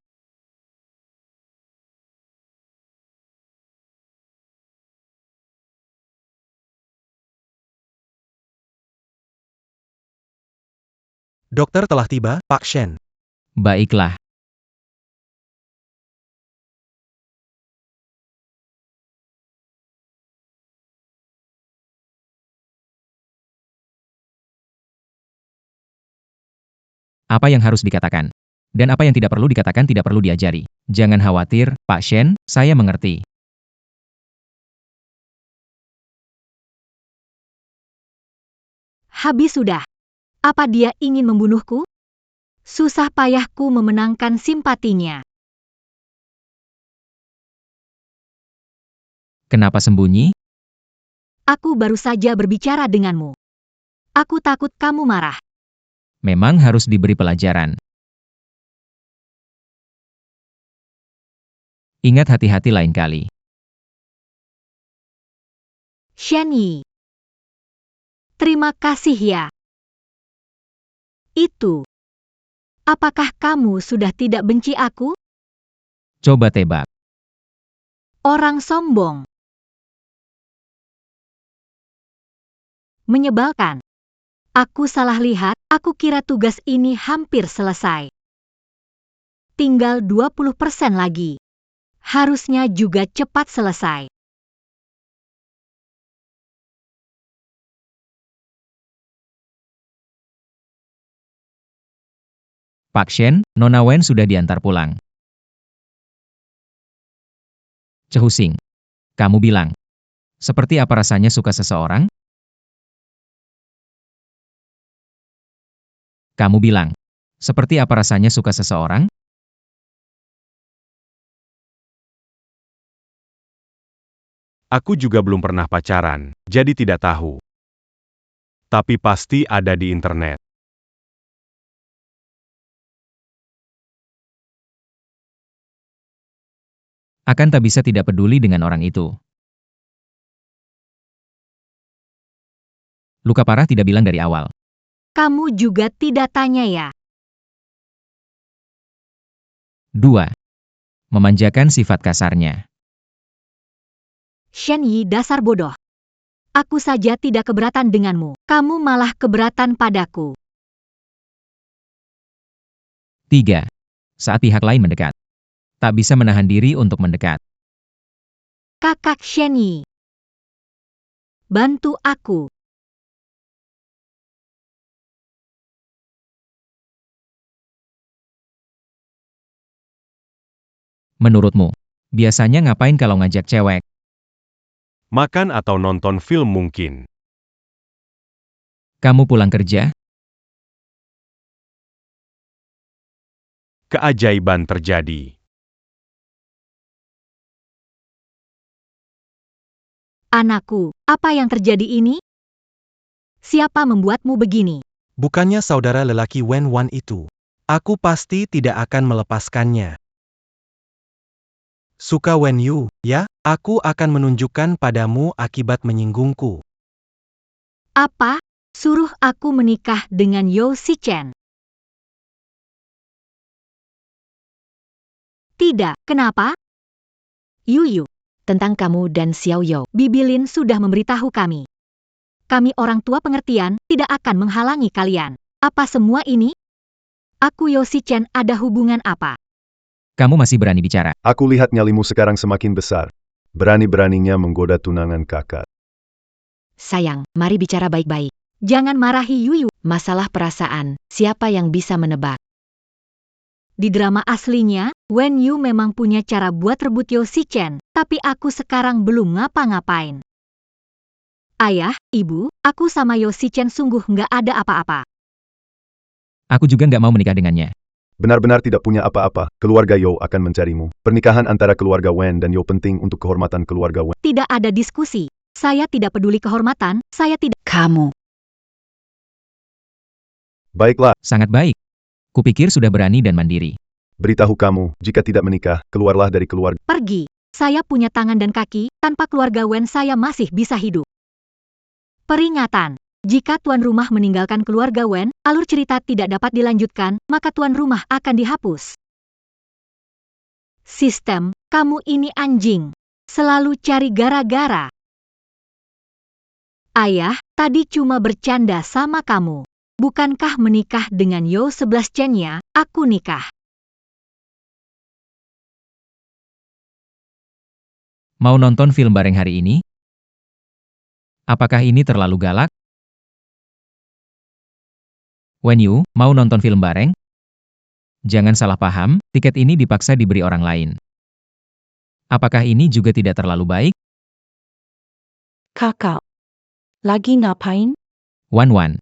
Dokter telah tiba, Pak Shen. Baiklah. Apa yang harus dikatakan? Dan apa yang tidak perlu dikatakan tidak perlu diajari. Jangan khawatir, Pak Shen, saya mengerti. Habis sudah. Apa dia ingin membunuhku? Susah payahku memenangkan simpatinya. Kenapa sembunyi? Aku baru saja berbicara denganmu. Aku takut kamu marah. Memang harus diberi pelajaran. Ingat hati-hati lain kali. Shenyi. Terima kasih ya. Itu. Apakah kamu sudah tidak benci aku? Coba tebak. Orang sombong. Menyebalkan. Aku salah lihat, aku kira tugas ini hampir selesai. Tinggal 20% lagi. Harusnya juga cepat selesai. Pak Shen, Nona Wen sudah diantar pulang. Cehusing. Kamu bilang. Seperti apa rasanya suka seseorang? Kamu bilang, seperti apa rasanya suka seseorang? Aku juga belum pernah pacaran, jadi tidak tahu. Tapi pasti ada di internet. Akan tak bisa tidak peduli dengan orang itu. Luka parah tidak bilang dari awal. Kamu juga tidak tanya ya? 2. Memanjakan sifat kasarnya. Shen Yi dasar bodoh. Aku saja tidak keberatan denganmu. Kamu malah keberatan padaku. 3. Saat pihak lain mendekat. Tak bisa menahan diri untuk mendekat. Kakak Shen Yi. Bantu aku. Menurutmu, biasanya ngapain kalau ngajak cewek? Makan atau nonton film mungkin. Kamu pulang kerja? Keajaiban terjadi. Anakku, apa yang terjadi ini? Siapa membuatmu begini? Bukannya saudara lelaki Wen Wan itu. Aku pasti tidak akan melepaskannya. Suka Wen Yu, ya? Aku akan menunjukkan padamu akibat menyinggungku. Apa? Suruh aku menikah dengan Yao Sichen. Tidak, kenapa? Yu, Tentang kamu dan Xiao Yao. Bibi Lin sudah memberitahu kami. Kami orang tua pengertian tidak akan menghalangi kalian. Apa semua ini? Aku Yao Sichen ada hubungan apa? Kamu masih berani bicara. Aku lihat nyalimu sekarang semakin besar. Berani-beraninya menggoda tunangan kakak. Sayang, mari bicara baik-baik. Jangan marahi Yu. Masalah perasaan, siapa yang bisa menebak? Di drama aslinya, Wen Yu memang punya cara buat rebut Yao Sichen, tapi aku sekarang belum ngapa-ngapain. Ayah, ibu, aku sama Yao Sichen sungguh nggak ada apa-apa. Aku juga nggak mau menikah dengannya. Benar-benar tidak punya apa-apa, keluarga Yao akan mencarimu. Pernikahan antara keluarga Wen dan Yao penting untuk kehormatan keluarga Wen. Tidak ada diskusi. Saya tidak peduli kehormatan, saya tidak. Kamu. Baiklah, Sangat baik. Kupikir sudah berani dan mandiri. beritahu kamu, jika tidak menikah, keluarlah dari keluarga. Pergi. Saya punya tangan dan kaki, tanpa keluarga Wen saya masih bisa hidup. Peringatan. Jika tuan rumah meninggalkan keluarga Wen, alur cerita tidak dapat dilanjutkan, maka tuan rumah akan dihapus. Sistem, kamu ini anjing. Selalu cari gara-gara. Ayah, tadi cuma bercanda sama kamu. Bukankah menikah dengan Yao 11 Chen-nya, aku nikah. Mau nonton film bareng hari ini? Apakah ini terlalu galak? Wen Yu, mau nonton film bareng? Jangan salah paham, tiket ini dipaksa diberi orang lain. Apakah ini juga tidak terlalu baik? Kakak. Lagi ngapain? Wan,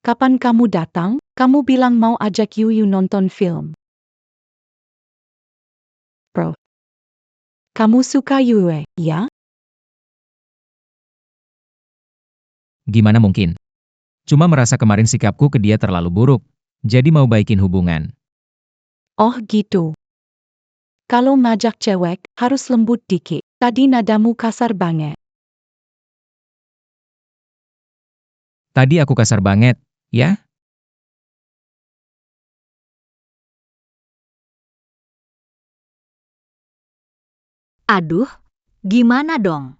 Kapan kamu datang? Kamu bilang mau ajak Yu nonton film. Bro. Kamu suka Yue, ya? gimana mungkin? Cuma merasa kemarin sikapku ke dia terlalu buruk, jadi mau baikin hubungan. Oh gitu. Kalau ngajak cewek, harus lembut dikit. Tadi nadamu kasar banget. Tadi aku kasar banget, ya? Aduh, gimana dong?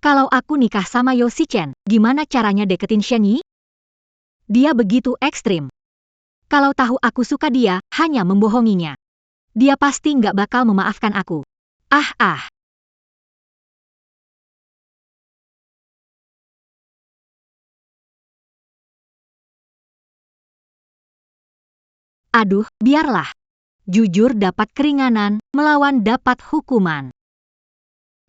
Kalau aku nikah sama Yao Sichen, gimana caranya deketin Shen Yi? Dia begitu ekstrim. Kalau tahu aku suka dia, hanya membohonginya. Dia pasti nggak bakal memaafkan aku. Ah. Aduh, biarlah. Jujur dapat keringanan, melawan dapat hukuman.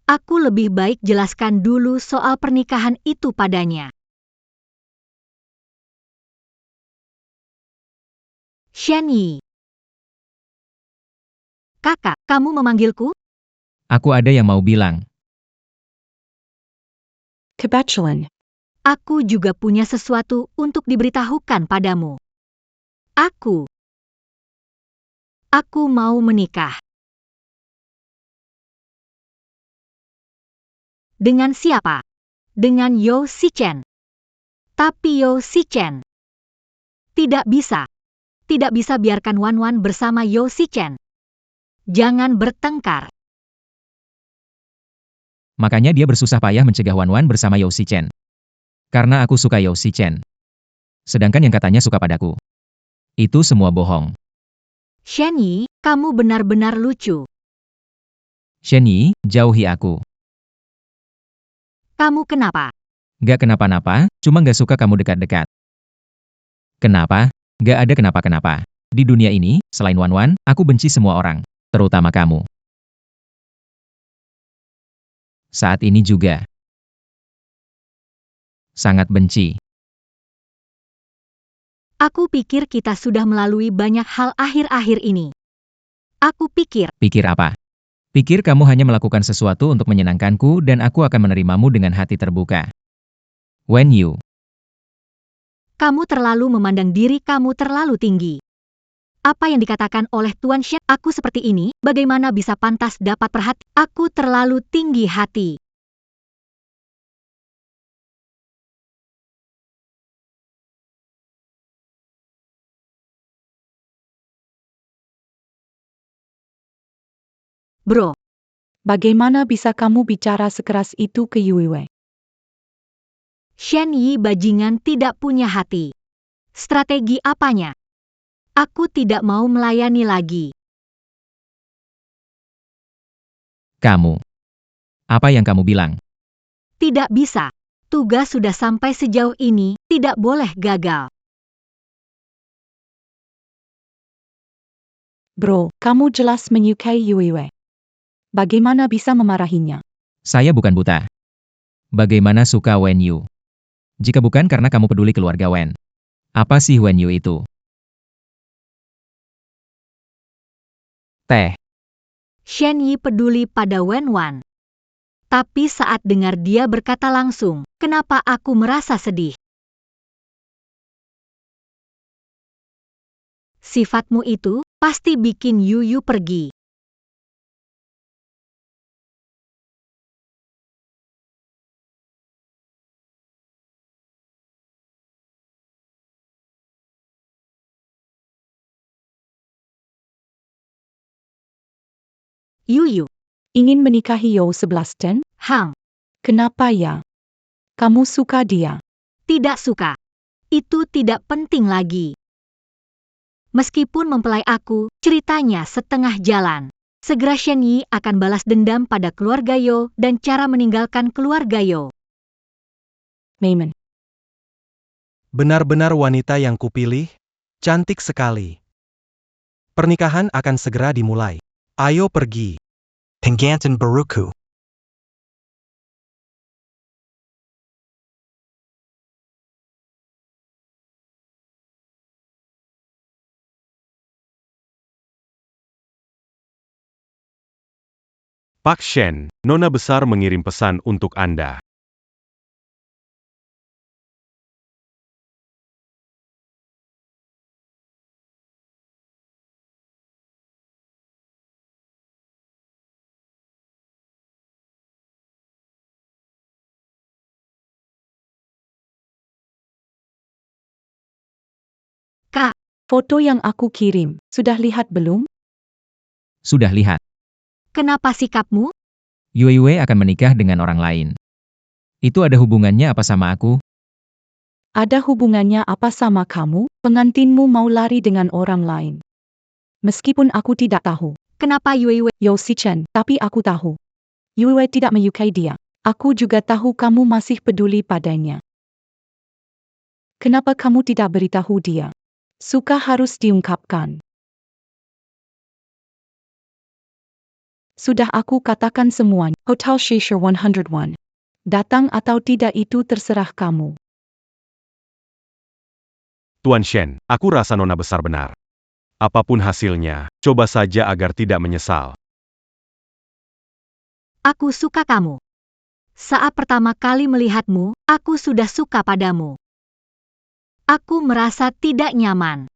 Aku lebih baik jelaskan dulu soal pernikahan itu padanya. Shen Yi. Kakak, kamu memanggilku? Aku ada yang mau bilang. Kebetulan, Aku juga punya sesuatu untuk diberitahukan padamu. Aku mau menikah. Dengan siapa? Dengan Yao Xichen. Tapi Yao Xichen tidak bisa biarkan Wan Wan bersama Yao Xichen. Jangan bertengkar. Makanya dia bersusah payah mencegah Wan Wan bersama Yao Xichen. Karena aku suka Yao Xichen. Sedangkan yang katanya suka padaku. Itu semua bohong. Shen Yi, kamu benar-benar lucu. Shen Yi, jauhi aku. Kamu kenapa? Gak kenapa-napa, cuma gak suka kamu dekat-dekat. Kenapa? Gak ada kenapa-kenapa. Di dunia ini, selain Wan Wan, aku benci semua orang. Terutama kamu. Saat ini juga. Sangat benci. Aku pikir kita sudah melalui banyak hal akhir-akhir ini. Aku pikir, Pikir apa? Pikir kamu hanya melakukan sesuatu untuk menyenangkanku dan aku akan menerimamu dengan hati terbuka. Wen Yu. kamu terlalu memandang diri kamu terlalu tinggi. Apa yang dikatakan oleh Tuan Shen, aku seperti ini, bagaimana bisa pantas dapat perhatian? Aku terlalu tinggi hati. Bro, bagaimana bisa kamu bicara sekeras itu ke Yue? Shen Yi bajingan tidak punya hati. Strategi apanya? Aku tidak mau melayani lagi. Kamu. Apa yang kamu bilang? Tidak bisa. Tugas sudah sampai sejauh ini, tidak boleh gagal. Bro, kamu jelas menyukai Yue. Bagaimana bisa memarahinya? Saya bukan buta. Bagaimana suka Wen Yu? Jika bukan karena kamu peduli keluarga Wen. Apa sih Wen Yu itu? Teh. Shen Yi peduli pada Wen Wan. Tapi saat dengar dia berkata langsung, kenapa aku merasa sedih? Sifatmu itu pasti bikin Yu pergi. Yu, Ingin menikahi Yao 11 Den? Hang, Kenapa ya? Kamu suka dia? tidak suka. Itu tidak penting lagi. Meskipun mempelai aku, ceritanya setengah jalan. Segera Shen Yi akan balas dendam pada keluarga Yao dan cara meninggalkan keluarga Yao. Meimen. Benar-benar wanita yang kupilih, cantik sekali. Pernikahan akan segera dimulai. Ayo pergi. Pengganten Baruku. Pak Shen, Nona Besar mengirim pesan untuk Anda. Kak, Foto yang aku kirim, sudah lihat belum? Sudah lihat. kenapa sikapmu? Yue akan menikah dengan orang lain. Itu ada hubungannya apa sama aku? Ada hubungannya apa sama kamu? Pengantinmu mau lari dengan orang lain. Meskipun aku tidak tahu. Kenapa Yue? Yao Xichen, tapi aku tahu. Yue tidak menyukai dia. Aku juga tahu kamu masih peduli padanya. Kenapa kamu tidak beritahu dia? Suka harus diungkapkan. Sudah aku katakan semuanya. Hotel Shisha 101. Datang atau tidak itu terserah kamu. Tuan Shen, aku rasa Nona Besar benar. Apapun hasilnya, coba saja agar tidak menyesal. Aku suka kamu. Saat pertama kali melihatmu, aku sudah suka padamu. Aku merasa tidak nyaman.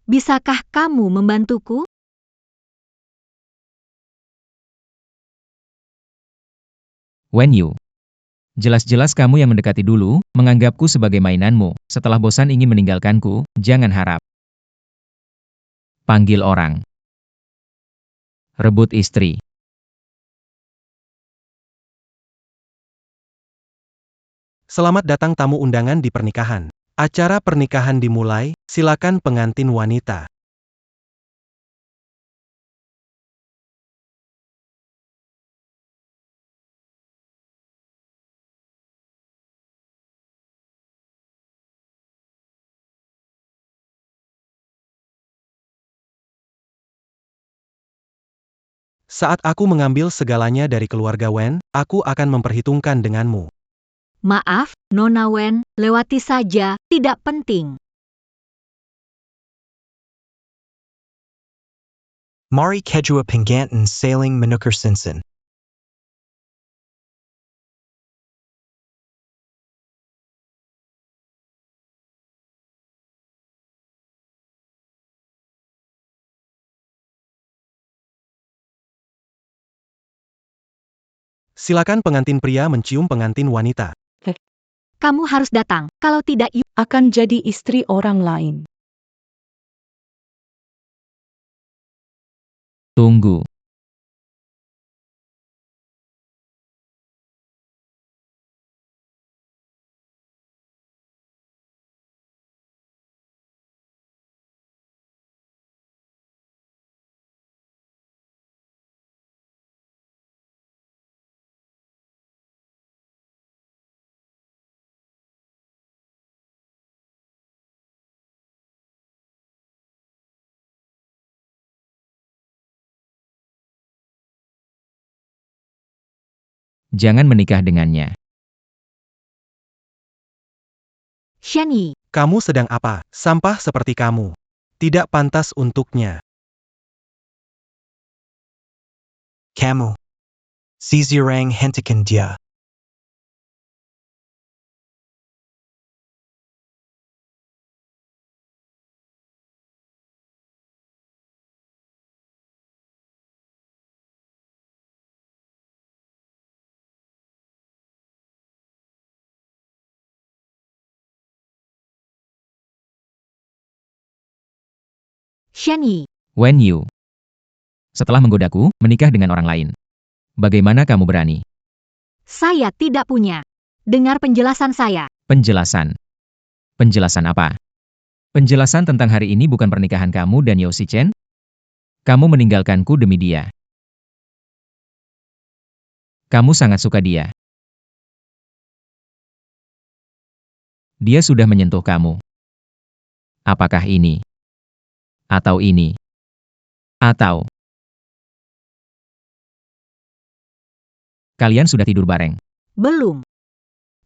Bisakah kamu membantuku? Wen Yu. Jelas-jelas kamu yang mendekati dulu, menganggapku sebagai mainanmu. Setelah bosan ingin meninggalkanku, jangan harap. Panggil orang. Rebut istri. Selamat datang tamu undangan di pernikahan. Acara pernikahan dimulai, silakan pengantin wanita. Saat aku mengambil segalanya dari keluarga Wen, aku akan memperhitungkan denganmu. Maaf, Nona Wen, lewati saja, tidak penting. Mari Kejua Pengantin Sailing Menukar Sinsen. Silakan pengantin pria mencium pengantin wanita. Kamu harus datang, kalau tidak you Akan jadi istri orang lain. Tunggu. Jangan menikah dengannya. Shen Yi. Kamu sedang apa? Sampah seperti kamu. Tidak pantas untuknya. Kamu. Sizirang Hentikan Dia. Shen Yi. Wen Yu. Setelah menggodaku, menikah dengan orang lain. Bagaimana kamu berani? Saya tidak punya. Dengar penjelasan saya. Penjelasan. Penjelasan apa? Penjelasan tentang hari ini bukan pernikahan kamu dan Yao Chen? Kamu meninggalkanku demi dia. Kamu sangat suka dia. Dia sudah menyentuh kamu. Apakah ini? Atau ini? Atau kalian sudah tidur bareng? Belum.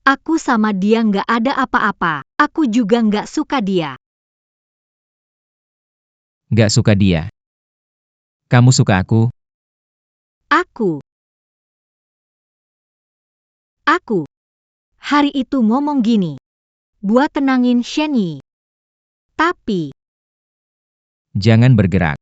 Aku sama dia nggak ada apa-apa. Aku juga nggak suka dia. Gak suka dia. Kamu suka aku? Aku. Hari itu ngomong gini. Buat tenangin Shen Yi. Tapi, Jangan bergerak.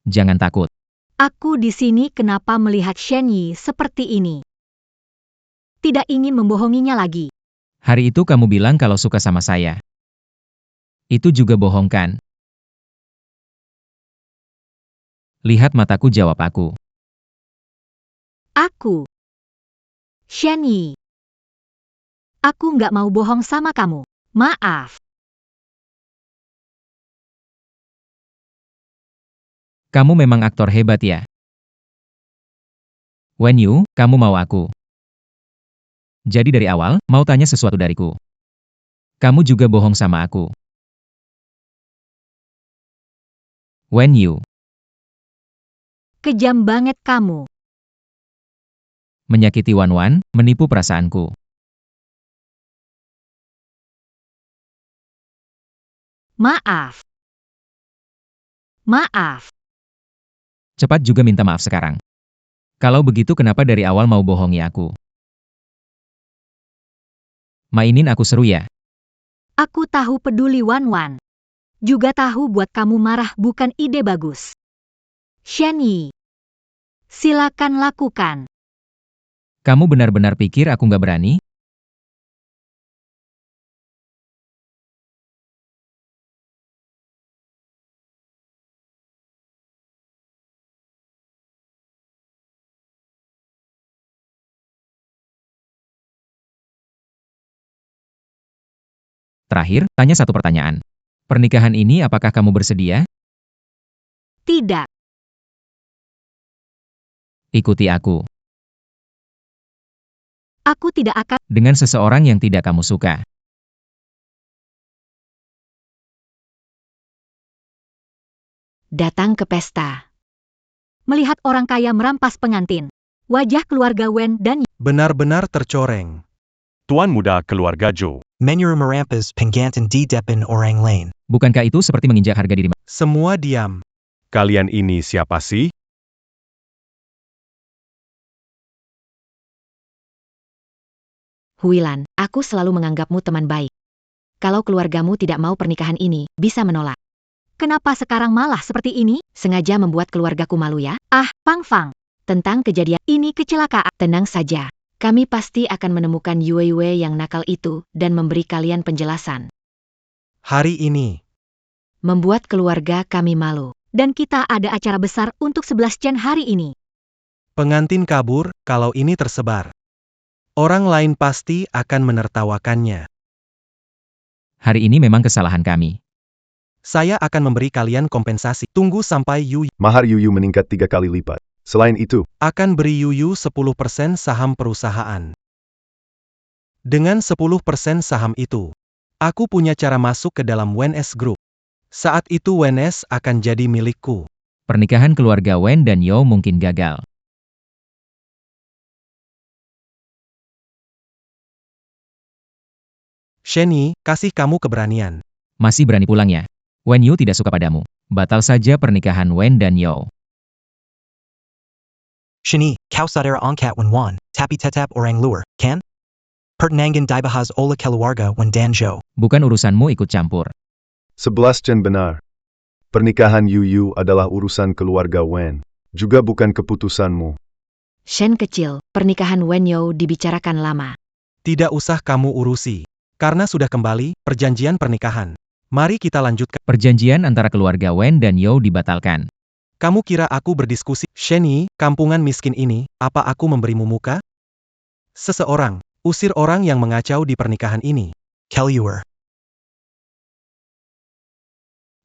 Jangan takut. aku di sini kenapa melihat Shen Yi seperti ini? Tidak ingin membohonginya lagi. Hari itu kamu bilang kalau suka sama saya. Itu juga bohong kan? Lihat mataku, jawab aku. Aku. Shen Yi. Aku nggak mau bohong sama kamu. Maaf. Kamu memang aktor hebat ya. Wen Yu, kamu mau aku? Jadi dari awal, mau tanya sesuatu dariku. Kamu juga bohong sama aku. Wen Yu, Kejam banget kamu. menyakiti Wan Wan, menipu perasaanku. Maaf. Maaf. Cepat juga minta maaf sekarang. Kalau begitu kenapa dari awal mau bohongi aku? Mainin aku seru ya? Aku tahu peduli Wan Wan. Juga tahu buat kamu marah bukan ide bagus. Shen Yi. Silakan lakukan. Kamu benar-benar pikir aku nggak berani? Terakhir, tanya satu pertanyaan. Pernikahan ini apakah kamu bersedia? Tidak. Ikuti aku. Aku tidak akan. Dengan seseorang yang tidak kamu suka. Datang ke pesta. Melihat orang kaya merampas pengantin. Wajah keluarga Wen dan Benar-benar tercoreng. Tuan muda keluarga Zhou. Menuru merampas penggantin di depan orang lain. Bukankah itu seperti menginjak harga diri? Semua diam. Kalian ini siapa sih? Huilan, aku selalu menganggapmu teman baik. Kalau keluargamu tidak mau pernikahan ini, bisa menolak. Kenapa sekarang malah seperti ini? Sengaja membuat keluargaku malu ya? Ah, Fang Fang. Tentang kejadian Ini kecelakaan. tenang saja. Kami pasti akan menemukan Yue Yue yang nakal itu dan memberi kalian penjelasan. Hari ini, Membuat keluarga kami malu. Dan kita ada acara besar untuk 11 Chen hari ini. pengantin kabur kalau ini tersebar. Orang lain pasti akan menertawakannya. Hari ini memang kesalahan kami. Saya akan memberi kalian kompensasi. Tunggu sampai Yu Mahar Yuyu meningkat 3 kali lipat. Selain itu, akan beri Yuyu 10% saham perusahaan. Dengan 10% saham itu, aku punya cara masuk ke dalam WNS Group. Saat itu WNS akan jadi milikku. Pernikahan keluarga Wen dan Yo mungkin gagal. Shen Yi, kasih kamu keberanian. Masih berani pulang ya? Wen Yu tidak suka padamu. Batal saja pernikahan Wen dan Yo. Shani, kau sadar angkat Wan Wan, tapi tetap orang luar, kan? Pertenangan dibahas oleh keluarga Wan dan Zhou. Bukan urusanmu ikut campur. 11 Chen benar. Pernikahan Yuyu adalah urusan keluarga Wen. Juga bukan keputusanmu. Shen kecil, pernikahan Wen You dibicarakan lama. Tidak usah kamu urusi. Karena sudah kembali, perjanjian pernikahan. Mari kita lanjutkan. Perjanjian antara keluarga Wen dan Yo dibatalkan. Kamu kira aku berdiskusi? Shen Yi, kampungan miskin ini, apa aku memberimu muka? Seseorang, usir orang yang mengacau di pernikahan ini. Keluar.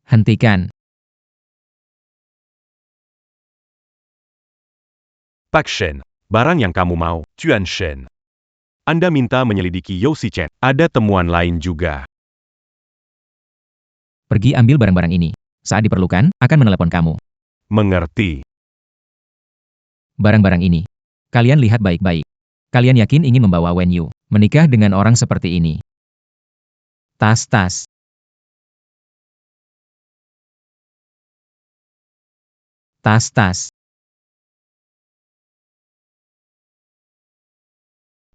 Hentikan. Pak Shen. Barang yang kamu mau, Tuan Shen. Anda minta menyelidiki Yao Chen. Ada temuan lain juga. Pergi ambil barang-barang ini. Saat diperlukan, akan menelepon kamu. Mengerti. Barang-barang ini. Kalian lihat baik-baik. Kalian yakin ingin membawa Wen Yu menikah dengan orang seperti ini? Tas-tas. Tas-tas.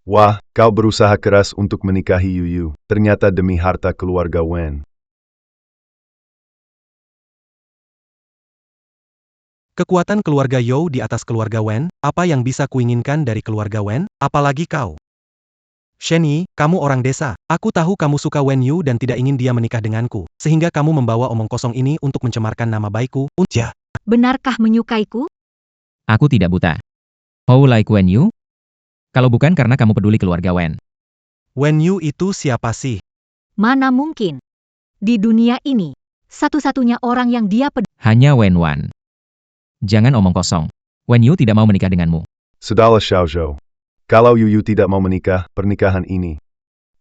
Wah, kau berusaha keras untuk menikahi Yuyu. Ternyata demi harta keluarga Wen. Kekuatan keluarga You di atas keluarga Wen, apa yang bisa kuinginkan dari keluarga Wen, apalagi kau? Shen Yi, kamu orang desa. Aku tahu kamu suka Wen Yu dan tidak ingin dia menikah denganku, sehingga kamu membawa omong kosong ini untuk mencemarkan nama baikku. Ja. Benarkah menyukaiku? Aku tidak buta. How like Wen Yu? Kalau bukan karena kamu peduli keluarga Wen. Wen Yu itu siapa sih? Mana mungkin? Di dunia ini, satu-satunya orang yang dia peduli. Hanya Wen Wan. Jangan omong kosong. Wen Yu tidak mau menikah denganmu. Sudahlah Xiao Zhou. Kalau Yuyu tidak mau menikah, pernikahan ini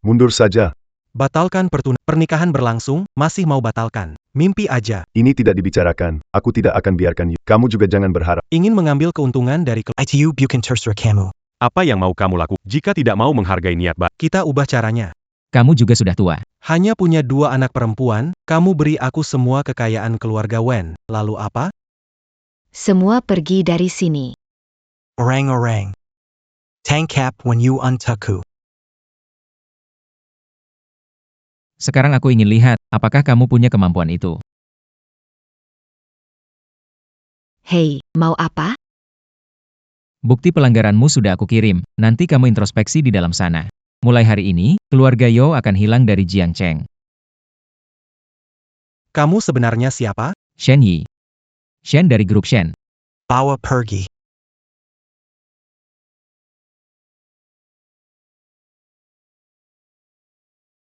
mundur saja. Batalkan pernikahan berlangsung, masih mau batalkan. Mimpi aja. Ini tidak dibicarakan. Aku tidak akan biarkan Yuyu. Kamu juga jangan berharap. Ingin mengambil keuntungan dari ITU bukan terserah kamu. Apa yang mau kamu lakukan? Jika tidak mau menghargai niat baik, kita ubah caranya. Kamu juga sudah tua. Hanya punya 2 anak perempuan, kamu beri aku semua kekayaan keluarga Wen. Lalu apa? Semua pergi dari sini. Orang-orang. Tangkap when you untaku. Sekarang aku ingin lihat, apakah kamu punya kemampuan itu. Hei, mau apa? Bukti pelanggaranmu sudah aku kirim, nanti kamu introspeksi di dalam sana. Mulai hari ini, keluarga Yo akan hilang dari Jiangcheng. Kamu sebenarnya siapa? Shen Yi. Shen dari grup Shen. Bawa pergi.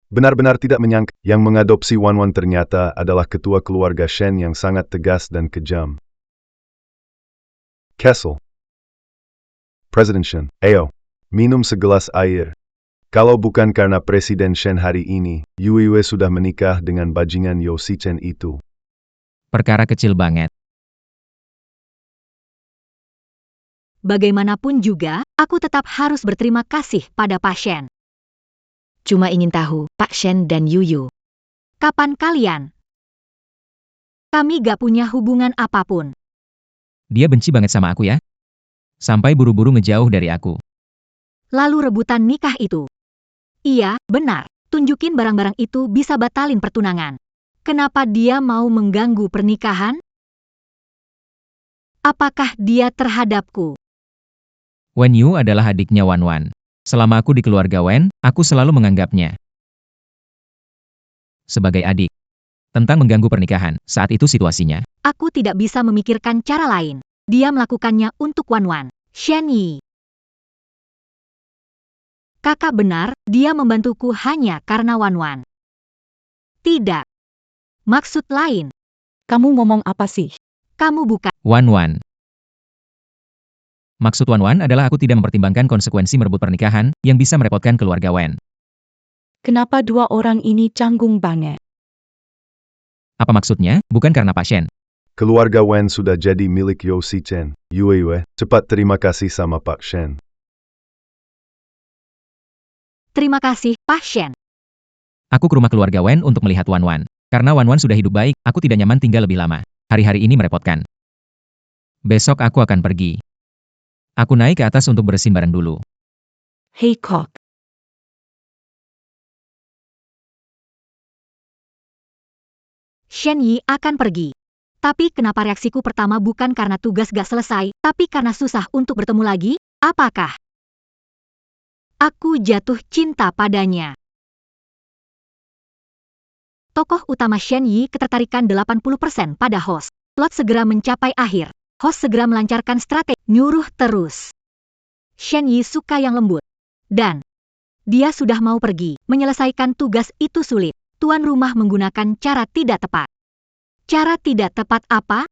Benar-benar tidak menyangka, yang mengadopsi Wanwan ternyata adalah ketua keluarga Shen yang sangat tegas dan kejam. Kessel. Presiden Shen, ayo, minum segelas air. Kalau bukan karena Presiden Shen hari ini, Yuiwe sudah menikah dengan bajingan Yo Sichen itu. Perkara kecil banget. Bagaimanapun juga, aku tetap harus berterima kasih pada Pak Shen. Cuma ingin tahu, Pak Shen dan Yuyu. Kapan kalian? Kami gak punya hubungan apapun. Dia benci banget sama aku ya. Sampai buru-buru ngejauh dari aku. Lalu rebutan nikah itu. Iya, benar. Tunjukin barang-barang itu bisa batalin pertunangan. Kenapa dia mau mengganggu pernikahan? Apakah dia terhadapku? Wen Yu adalah adiknya Wan Wan. Selama aku di keluarga Wen, aku selalu menganggapnya sebagai adik. Tentang mengganggu pernikahan, saat itu situasinya. Aku tidak bisa memikirkan cara lain. Dia melakukannya untuk Wan Wan. Shen Yi. Kakak benar, dia membantuku hanya karena Wan Wan. Tidak. Maksud lain. Kamu ngomong apa sih? Kamu bukan. Wan Wan. Maksud Wan Wan adalah aku tidak mempertimbangkan konsekuensi merebut pernikahan yang bisa merepotkan keluarga Wen. Kenapa 2 orang ini canggung banget? Apa maksudnya? Bukan karena Pak Shen. Keluarga Wen sudah jadi milik Yo Sichen. Yuiwe, cepat terima kasih sama Pak Shen. Terima kasih, Pak Shen. Aku ke rumah keluarga Wen untuk melihat Wan Wan. Karena Wan Wan sudah hidup baik, aku tidak nyaman tinggal lebih lama. Hari-hari ini merepotkan. Besok aku akan pergi. Aku naik ke atas untuk bersihin barang dulu. Hei Kok. Shen Yi akan pergi. Tapi kenapa reaksiku pertama bukan karena tugas gak selesai, tapi karena susah untuk bertemu lagi? Apakah aku jatuh cinta padanya? Tokoh utama Shen Yi ketertarikan 80% pada host. Plot segera mencapai akhir. Host segera melancarkan strategi, nyuruh terus. Shen Yi suka yang lembut. Dan dia sudah mau pergi. Menyelesaikan tugas itu sulit. Tuan rumah menggunakan cara tidak tepat. Cara tidak tepat apa?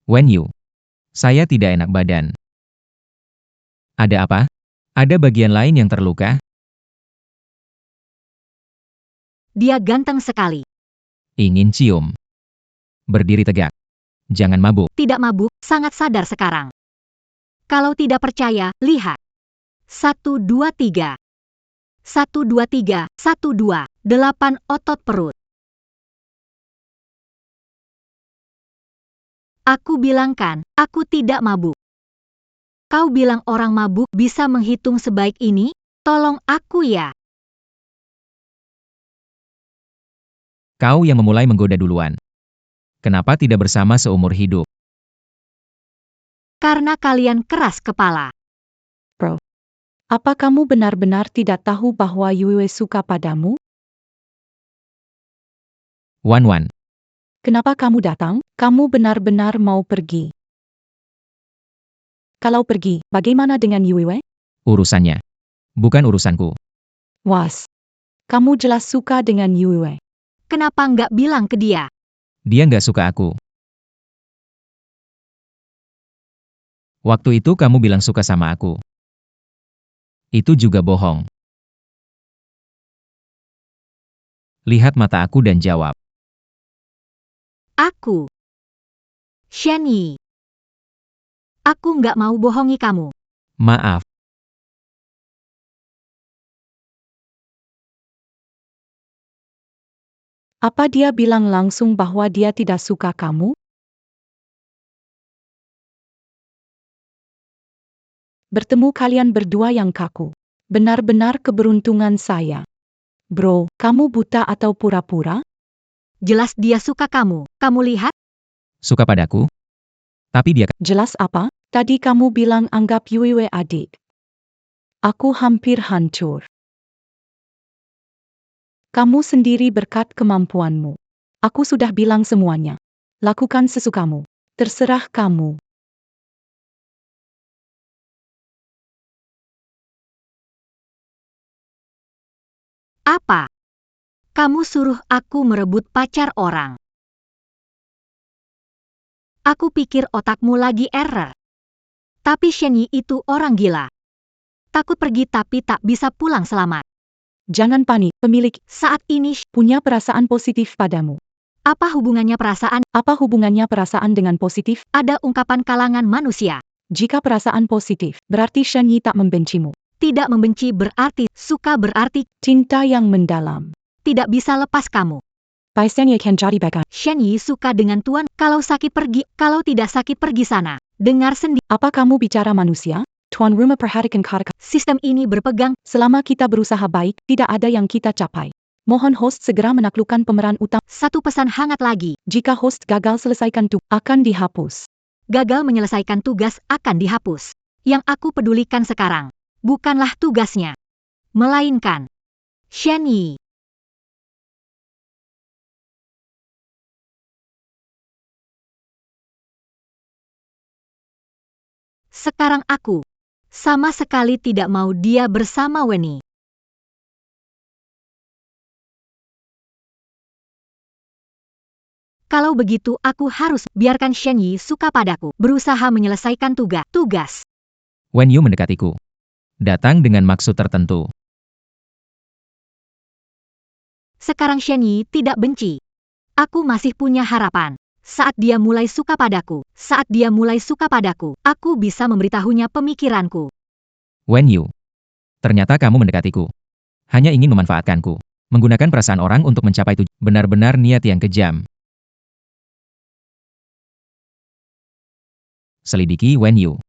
Wen Yu. Saya tidak enak badan. Ada apa? Ada bagian lain yang terluka? Dia ganteng sekali. Ingin cium. Berdiri tegak. Jangan mabuk. Tidak mabuk, sangat sadar sekarang. Kalau tidak percaya, lihat. 1, 2, 3. 1, 2, 3, 1, 2, 8 otot perut. Aku bilang kan, aku tidak mabuk. Kau bilang orang mabuk bisa menghitung sebaik ini? Tolong aku ya. Kau yang memulai menggoda duluan. Kenapa tidak bersama seumur hidup? Karena kalian keras kepala. Apa kamu benar-benar tidak tahu bahwa Yuiwe suka padamu? Wan Wan. Kenapa kamu datang? Kamu benar-benar mau pergi. Kalau pergi, bagaimana dengan Yuiwe? Urusannya. Bukan urusanku. Was. Kamu jelas suka dengan Yuiwe. Kenapa nggak bilang ke dia? Dia nggak suka aku. Waktu itu kamu bilang suka sama aku. Itu juga bohong. Lihat mata aku dan jawab. Aku. Shen Yi. Aku nggak mau bohongi kamu. Maaf. Apa dia bilang langsung bahwa dia tidak suka kamu? Bertemu kalian berdua yang kaku. Benar-benar keberuntungan saya. Bro, kamu buta atau pura-pura? Jelas dia suka kamu. Kamu lihat? Suka padaku? Tapi dia... Jelas apa? Tadi kamu bilang anggap Yue adik. Aku hampir hancur. Kamu sendiri berkat kemampuanmu. Aku sudah bilang semuanya. Lakukan sesukamu. Terserah kamu. Apa? Kamu suruh aku merebut pacar orang. Aku pikir otakmu lagi error. Tapi Shen Yi itu orang gila. Takut pergi tapi tak bisa pulang selamat. Jangan panik, pemilik Saat ini punya perasaan positif padamu. apa hubungannya perasaan? Apa hubungannya perasaan dengan positif? Ada ungkapan kalangan manusia. Jika perasaan positif, berarti Shen Yi tak membencimu. Tidak membenci berarti suka berarti Cinta yang mendalam. tidak bisa lepas kamu. Bai Shen Yi can jadi bakan. Shen Yi suka dengan tuan. Kalau sakit pergi, kalau tidak sakit pergi sana. Dengar sendiri. Apa kamu bicara manusia? Tuan rumah perhatikan kata. Sistem ini berpegang. Selama kita berusaha baik, tidak ada yang kita capai. Mohon host segera menaklukkan pemeran utama. Satu pesan hangat lagi. Jika host gagal selesaikan tugas, akan dihapus. Gagal menyelesaikan tugas akan dihapus. Yang aku pedulikan sekarang bukanlah tugasnya, melainkan Shen Yi. Sekarang aku sama sekali tidak mau dia bersama Weni. Kalau begitu aku harus biarkan Shen Yi suka padaku, berusaha menyelesaikan tugas. Wen Yu mendekatiku. Datang dengan maksud tertentu. Sekarang Shen Yi tidak benci. Aku masih punya harapan. Saat dia mulai suka padaku, aku bisa memberitahunya pemikiranku. Wen Yu. Ternyata kamu mendekatiku. Hanya ingin memanfaatkanku. Menggunakan perasaan orang untuk mencapai tujuan. Benar-benar niat yang kejam. Selidiki Wen Yu.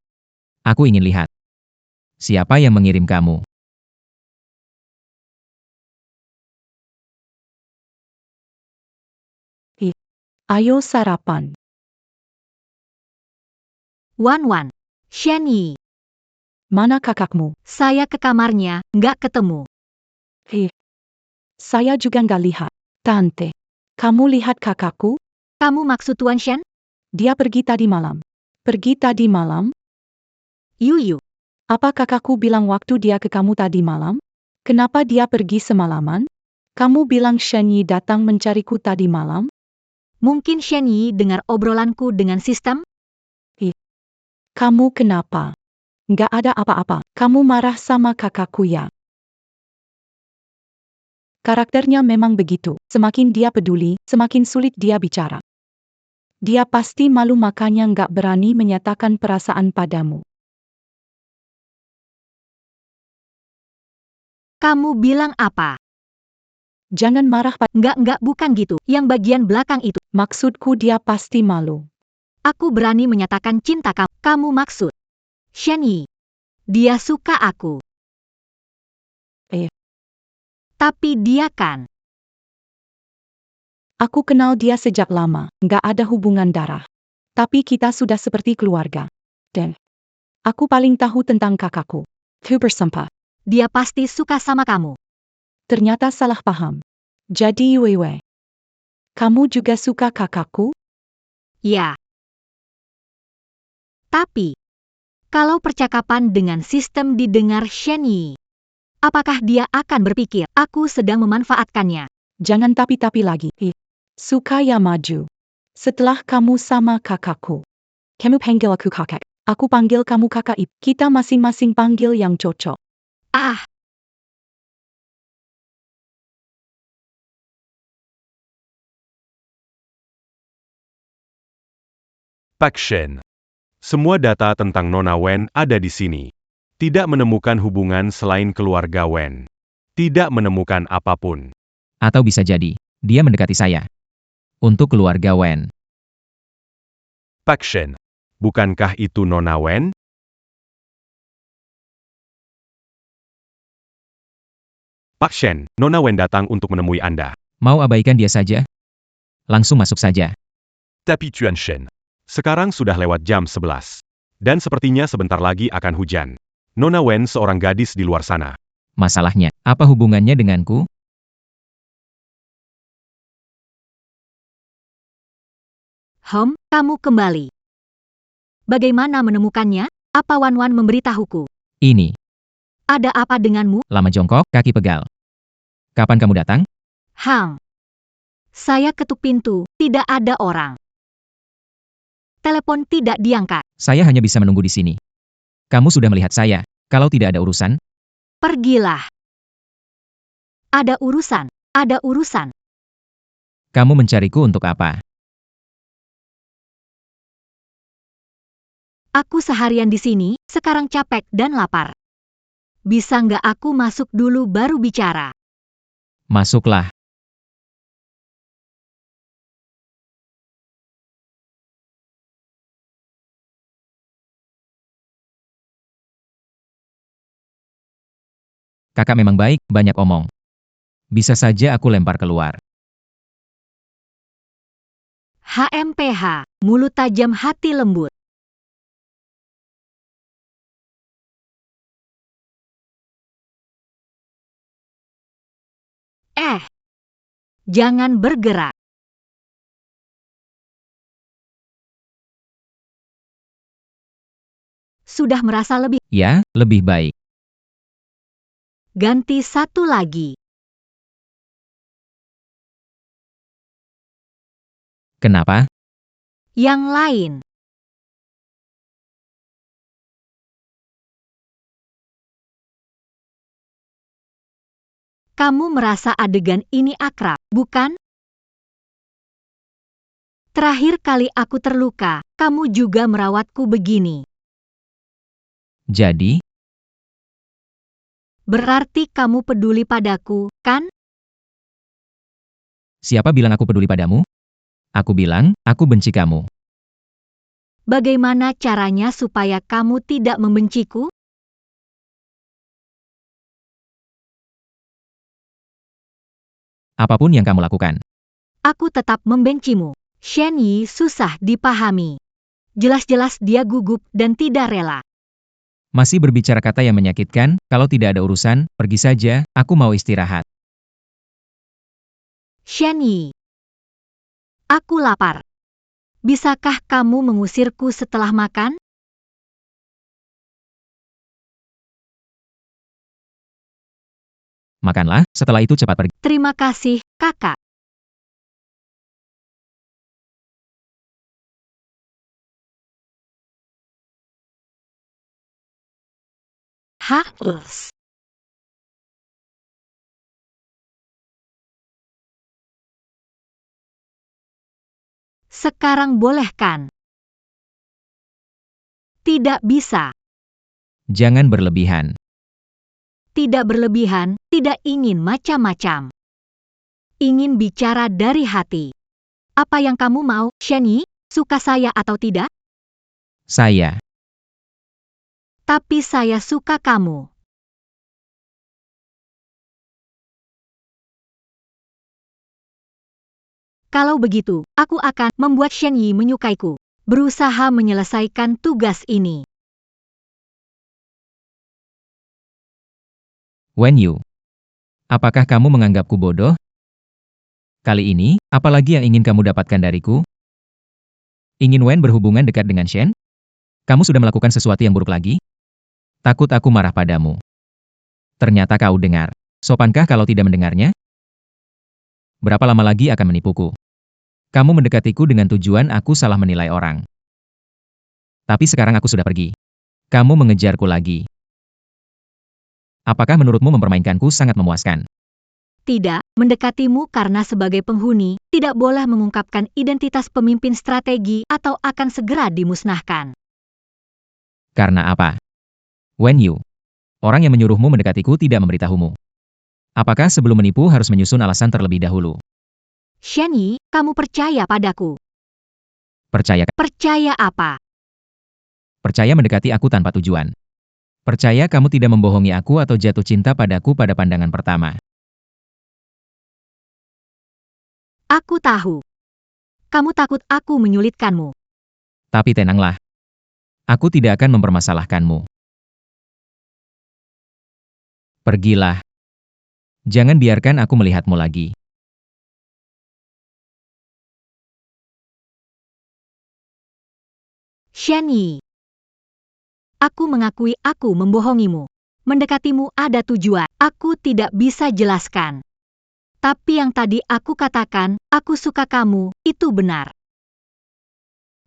Aku ingin lihat. Siapa yang mengirim kamu? Ayo sarapan. Wan, Shen Yi. Mana kakakmu? Saya ke kamarnya, nggak ketemu. Saya juga nggak lihat. Tante, kamu lihat kakakku? Kamu maksud Tuan Shen? Dia pergi tadi malam. Pergi tadi malam? Yu. Apa kakakku bilang waktu dia ke kamu tadi malam? Kenapa dia pergi semalaman? Kamu bilang Shen Yi datang mencariku tadi malam? Mungkin Shen Yi dengar obrolanku dengan sistem? Kamu kenapa? Nggak ada apa-apa. Kamu marah sama kakakku ya? Karakternya memang begitu. Semakin dia peduli, semakin sulit dia bicara. Dia pasti malu makanya nggak berani menyatakan perasaan padamu. Kamu bilang apa? Jangan marah Nggak bukan gitu. Yang bagian belakang itu. Maksudku dia pasti malu. Aku berani menyatakan cinta kamu. Kamu maksud Shen Yi. Dia suka aku. Tapi dia kan. Aku kenal dia sejak lama, nggak ada hubungan darah. Tapi kita sudah seperti keluarga. Dan aku paling tahu tentang kakakku. Ku bersumpah. Dia pasti suka sama kamu. Ternyata salah paham. Jadi Yue. Kamu juga suka kakakku? Ya. Tapi, kalau percakapan dengan sistem didengar Shen Yi, apakah dia akan berpikir aku sedang memanfaatkannya? Jangan tapi-tapi lagi. Suka ya maju. Setelah kamu sama kakakku. Kamu panggil aku kakak. Aku panggil kamu kakak. Kita masing-masing panggil yang cocok. Ah, Pak Shen. Semua data tentang Nona Wen ada di sini. Tidak menemukan hubungan selain keluarga Wen. Tidak menemukan apapun. Atau bisa jadi, dia mendekati saya. Untuk keluarga Wen. Pak Shen. Bukankah itu Nona Wen? Pak Shen, Nona Wen datang untuk menemui Anda. Mau abaikan dia saja? Langsung masuk saja. Tapi Tuan Shen. Sekarang sudah lewat jam 11. Dan sepertinya sebentar lagi akan hujan. Nona Wen seorang gadis di luar sana. Masalahnya, apa hubungannya denganku? kamu kembali. Bagaimana menemukannya? Apa Wan memberitahuku? Ini, Ada apa denganmu? lama jongkok, kaki pegal. Kapan kamu datang? Saya ketuk pintu, tidak ada orang. Telepon tidak diangkat. Saya hanya bisa menunggu di sini. Kamu sudah melihat saya. Kalau tidak ada urusan, Pergilah. Ada urusan. Ada urusan. kamu mencariku untuk apa? Aku seharian di sini, sekarang capek dan lapar. Bisa nggak aku masuk dulu baru bicara? Masuklah. Kakak memang baik, banyak omong. Bisa saja aku lempar keluar. HMPH, mulut tajam hati lembut. Jangan bergerak. Sudah merasa lebih. Ya, lebih baik. Ganti satu lagi. Kenapa? Yang lain. Kamu merasa adegan ini akrab, bukan? Terakhir kali aku terluka, kamu juga merawatku begini. Jadi, Berarti kamu peduli padaku, kan? siapa bilang aku peduli padamu? Aku bilang, aku benci kamu. Bagaimana caranya supaya kamu tidak membenciku? Apapun yang kamu lakukan. Aku tetap membencimu. Shen Yi susah dipahami. Jelas-jelas dia gugup dan tidak rela. Masih berbicara kata yang menyakitkan, kalau tidak ada urusan, pergi saja, aku mau istirahat. Shen Yi. Aku lapar. Bisakah kamu mengusirku setelah makan? Makanlah, setelah itu cepat pergi. Terima kasih, kakak. Harus. Sekarang boleh kan? Tidak bisa. Jangan berlebihan. Tidak berlebihan, tidak ingin macam-macam. Ingin bicara dari hati. Apa yang kamu mau, Shen Yi? Suka saya atau tidak? Saya. Tapi saya suka kamu. Kalau begitu, aku akan membuat Shen Yi menyukaiku. Berusaha menyelesaikan tugas ini. Wen Yu. Apakah kamu menganggapku bodoh? Kali ini, apalagi yang ingin kamu dapatkan dariku? Ingin Wen berhubungan dekat dengan Shen? Kamu sudah melakukan sesuatu yang buruk lagi? Takut aku marah padamu. Ternyata kau dengar. Sopankah kalau tidak mendengarnya? Berapa lama lagi akan menipuku? Kamu mendekatiku dengan tujuan aku salah menilai orang. Tapi sekarang aku sudah pergi. Kamu mengejarku lagi. Apakah menurutmu mempermainkanku sangat memuaskan? Tidak, mendekatimu karena sebagai penghuni, tidak boleh mengungkapkan identitas pemimpin strategi atau akan segera dimusnahkan. Karena apa? Wen Yu, orang yang menyuruhmu mendekatiku tidak memberitahumu. Apakah sebelum menipu harus menyusun alasan terlebih dahulu? Shen Yi, kamu percaya padaku. Percaya Percaya apa? Percaya mendekati aku tanpa tujuan. Percaya kamu tidak membohongi aku atau jatuh cinta padaku pada pandangan pertama. Aku tahu. Kamu takut aku menyulitkanmu. Tapi tenanglah. Aku tidak akan mempermasalahkanmu. Pergilah. Jangan biarkan aku melihatmu lagi. Shen Yi. Aku mengakui aku membohongimu. Mendekatimu ada tujuan. Aku tidak bisa jelaskan. Tapi yang tadi aku katakan, aku suka kamu, itu benar.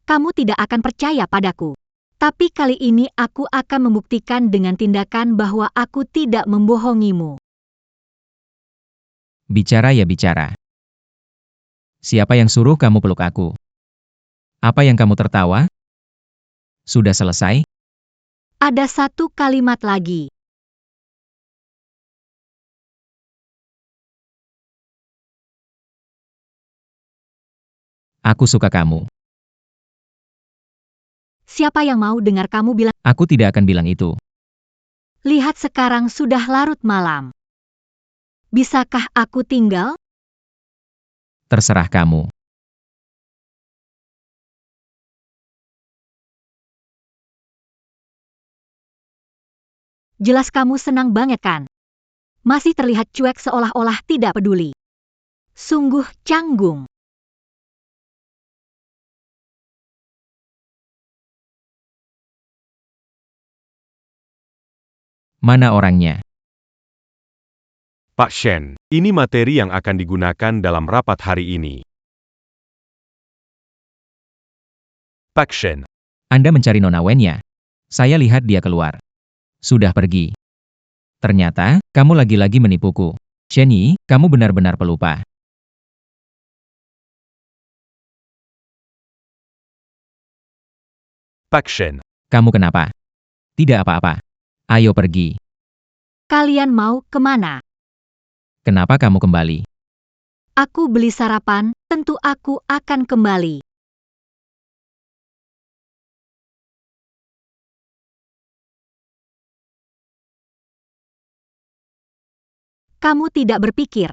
Kamu tidak akan percaya padaku. Tapi kali ini aku akan membuktikan dengan tindakan bahwa aku tidak membohongimu. Bicara ya bicara. Siapa yang suruh kamu peluk aku? Apa yang kamu tertawa? Sudah selesai? Ada satu kalimat lagi. Aku suka kamu. Siapa yang mau dengar kamu bilang, Aku tidak akan bilang itu. lihat sekarang sudah larut malam. Bisakah aku tinggal? Terserah kamu. Jelas kamu senang banget kan? Masih terlihat cuek seolah-olah tidak peduli. Sungguh canggung. Mana orangnya? Pak Shen, ini materi yang akan digunakan dalam rapat hari ini. Pak Shen, Anda mencari Nona Wen ya? Saya lihat dia keluar. Sudah pergi. Ternyata, kamu lagi-lagi menipuku. Shen Yi, kamu benar-benar pelupa. Pak Shen, Kamu kenapa? Tidak apa-apa. Ayo pergi. Kalian mau kemana? Kenapa kamu kembali? Aku beli sarapan, tentu aku akan kembali. Kamu tidak berpikir.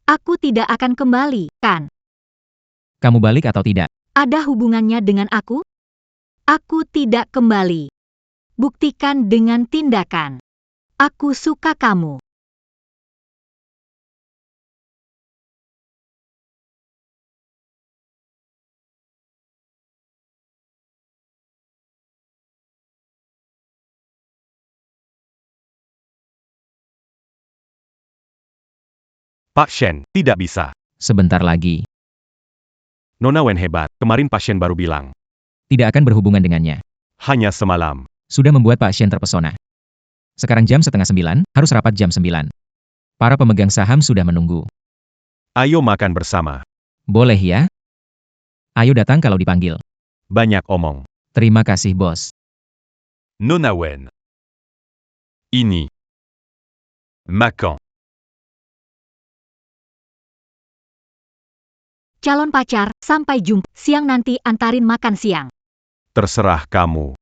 Aku tidak akan kembali, kan? Kamu balik atau tidak? Ada hubungannya dengan aku? Aku tidak kembali. Buktikan dengan tindakan. Aku suka kamu. Pak Shen, tidak bisa. Sebentar lagi. Nona Wen hebat, kemarin Pak Shen baru bilang. Tidak akan berhubungan dengannya. Hanya semalam. Sudah membuat Pak Shen terpesona. Sekarang jam 8:30, harus rapat jam 9. Para pemegang saham sudah menunggu. Ayo makan bersama. Boleh ya? Ayo datang kalau dipanggil. Banyak omong. Terima kasih bos. Nona Wen. Ini. Macan. Calon pacar, sampai jumpa. Siang nanti antarin makan siang. Terserah kamu.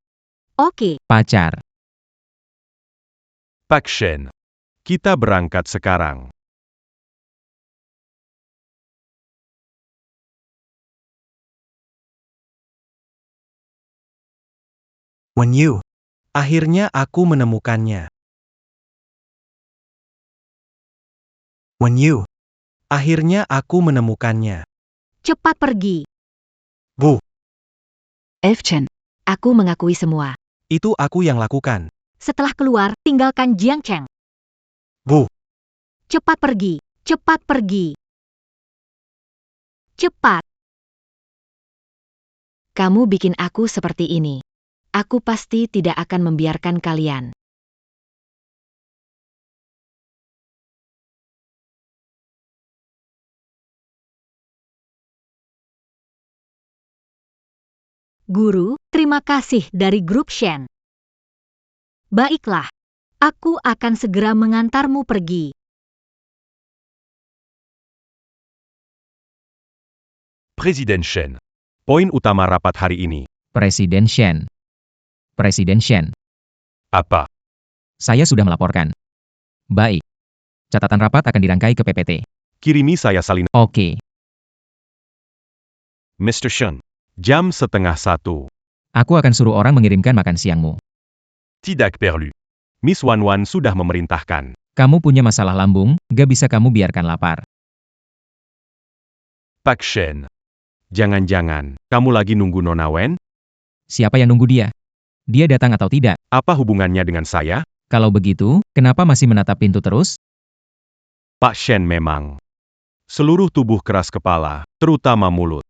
Oke. Pacar. Pak Shen, Kita berangkat sekarang. Wen Yu. Akhirnya aku menemukannya. Wen Yu. Akhirnya aku menemukannya. Cepat pergi. Bu, Elf Chen. Aku mengakui semua. itu aku yang lakukan. Setelah keluar, tinggalkan Jiang Cheng. Bu, Cepat pergi. Cepat pergi. cepat. Kamu bikin aku seperti ini. Aku pasti tidak akan membiarkan kalian. Guru, terima kasih dari grup Shen. Baiklah, aku akan segera mengantarmu pergi. Président Shen. Poin utama rapat hari ini. Presiden Shen. Presiden Shen. Apa? Saya sudah melaporkan. Baik. Catatan rapat akan dirangkai ke PPT. Kirimi saya salin. Oke. Mr. Shen. Jam 12:30. Aku akan suruh orang mengirimkan makan siangmu. Tidak perlu. Miss Wan Wan sudah memerintahkan. Kamu punya masalah lambung, gak bisa kamu biarkan lapar. Pak Shen. Jangan-jangan, kamu lagi nunggu Nona Wen? Siapa yang nunggu dia? Dia datang atau tidak? Apa hubungannya dengan saya? Kalau begitu, kenapa masih menatap pintu terus? Pak Shen memang. Seluruh tubuh keras kepala, terutama mulut.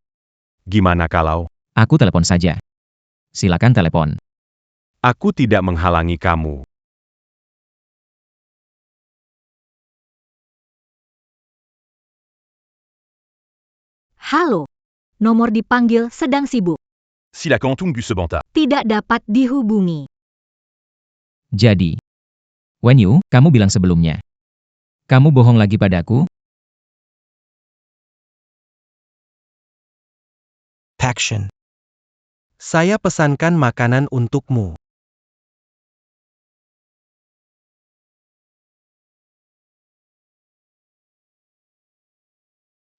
Gimana kalau? Aku telepon saja. Silakan telepon. Aku tidak menghalangi kamu. Halo. Nomor dipanggil sedang sibuk. Si la Kantung bu se banta. Tidak dapat dihubungi. Jadi, Wen Yu, kamu bilang sebelumnya. Kamu bohong lagi padaku? Pak Shen. Saya pesankan makanan untukmu.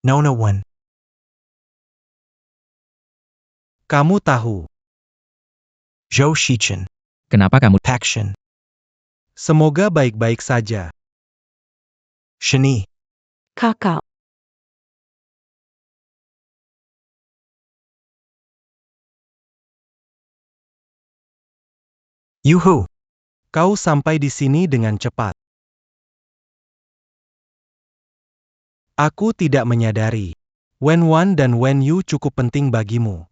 Nona Wen. Kamu tahu. Zhou Shichen. Kenapa kamu? Pak Shen. Semoga baik-baik saja. Shani. Kakak, Yuhu. Kau sampai di sini dengan cepat. Aku tidak menyadari. Wen Wan dan Wen Yu cukup penting bagimu.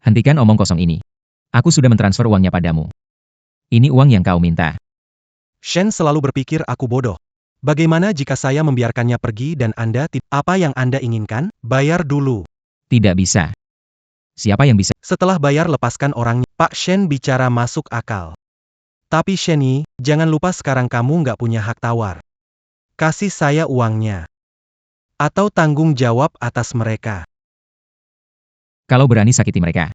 Hentikan omong kosong ini. Aku sudah mentransfer uangnya padamu. Ini uang yang kau minta. Shen selalu berpikir aku bodoh. Bagaimana jika saya membiarkannya pergi dan Anda apa yang Anda inginkan? Bayar dulu. Tidak bisa. Siapa yang bisa? Setelah bayar lepaskan orangnya. Pak Shen bicara masuk akal. Tapi Shen Yi, jangan lupa sekarang kamu nggak punya hak tawar. Kasih saya uangnya. Atau tanggung jawab atas mereka. Kalau berani sakiti mereka,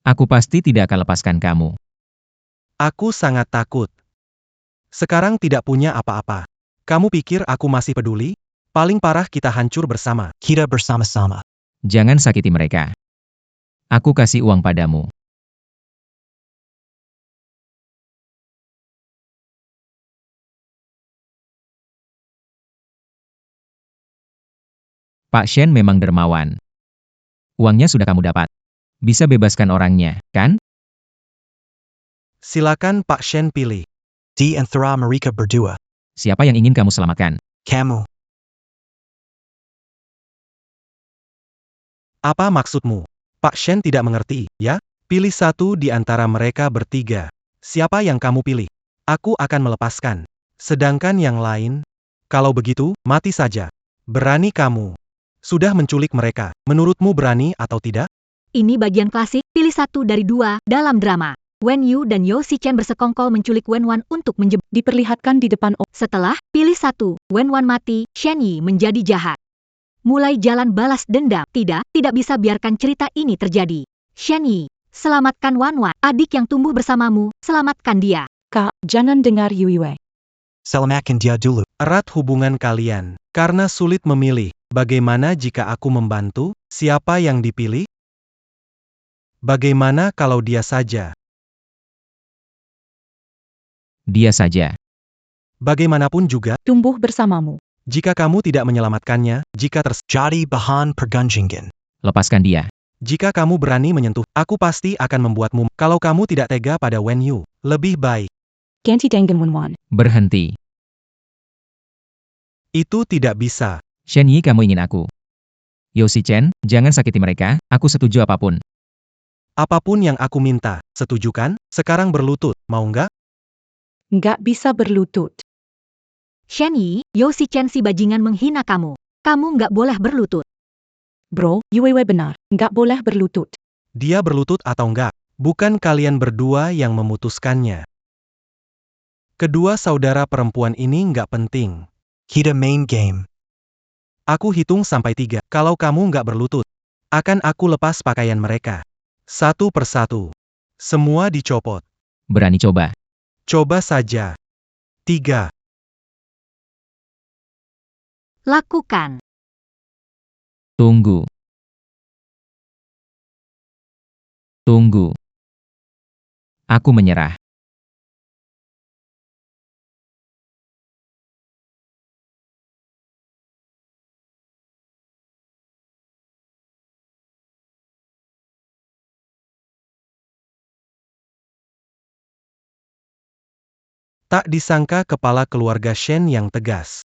aku pasti tidak akan lepaskan kamu. Aku sangat takut. Sekarang tidak punya apa-apa. Kamu pikir aku masih peduli? Paling parah kita hancur bersama. Kita bersama-sama. Jangan sakiti mereka. Aku kasih uang padamu. Pak Shen memang dermawan. Uangnya sudah kamu dapat. Bisa bebaskan orangnya, kan? Silakan Pak Shen pilih. Di antara mereka berdua. Siapa yang ingin kamu selamatkan? Kamu. Apa maksudmu? Pak Shen tidak mengerti, ya? Pilih satu di antara mereka bertiga. Siapa yang kamu pilih? Aku akan melepaskan. Sedangkan yang lain? Kalau begitu, mati saja. Berani kamu. Sudah menculik mereka. Menurutmu berani atau tidak? Ini bagian klasik, pilih satu dari dua, dalam drama. Wen Yu dan Yo Shichen bersekongkol menculik Wen Wan untuk menjebak. diperlihatkan di depan Setelah pilih satu, Wen Wan mati, Shen Yi menjadi jahat. Mulai jalan balas dendam. Tidak bisa biarkan cerita ini terjadi. Shen Yi, selamatkan Wan Wan, adik yang tumbuh bersamamu, selamatkan dia. Kak, jangan dengar Yue. Selamatkan dia dulu. Erat hubungan kalian. Karena sulit memilih. Bagaimana jika aku membantu? Siapa yang dipilih? Bagaimana kalau dia saja? Dia saja. Bagaimanapun juga, Tumbuh bersamamu. jika kamu tidak menyelamatkannya, Jadi bahan pergunjingan. Lepaskan dia. jika kamu berani menyentuh, aku pasti akan membuatmu. Kalau kamu tidak tega pada Wen Yu, lebih baik. Ganti dengan Wen Wan. Berhenti. Itu tidak bisa. Shen Yi, kamu ingin aku Yao Chen, jangan sakiti mereka, aku setuju apapun. Apapun yang aku minta, setuju kan? Sekarang berlutut, mau nggak? Nggak bisa berlutut. Shen Yi, Yao Chen si bajingan menghina kamu. Kamu nggak boleh berlutut. Bro, Yue benar, nggak boleh berlutut. Dia berlutut atau nggak? Bukan kalian berdua yang memutuskannya. Kedua saudara perempuan ini nggak penting. Kita main game. Aku hitung sampai 3. Kalau kamu nggak berlutut, akan aku lepas pakaian mereka. Satu persatu. Semua dicopot. Berani coba. Coba saja. 3. Lakukan. Tunggu. Tunggu. Aku menyerah. Tak disangka kepala keluarga Shen yang tegas.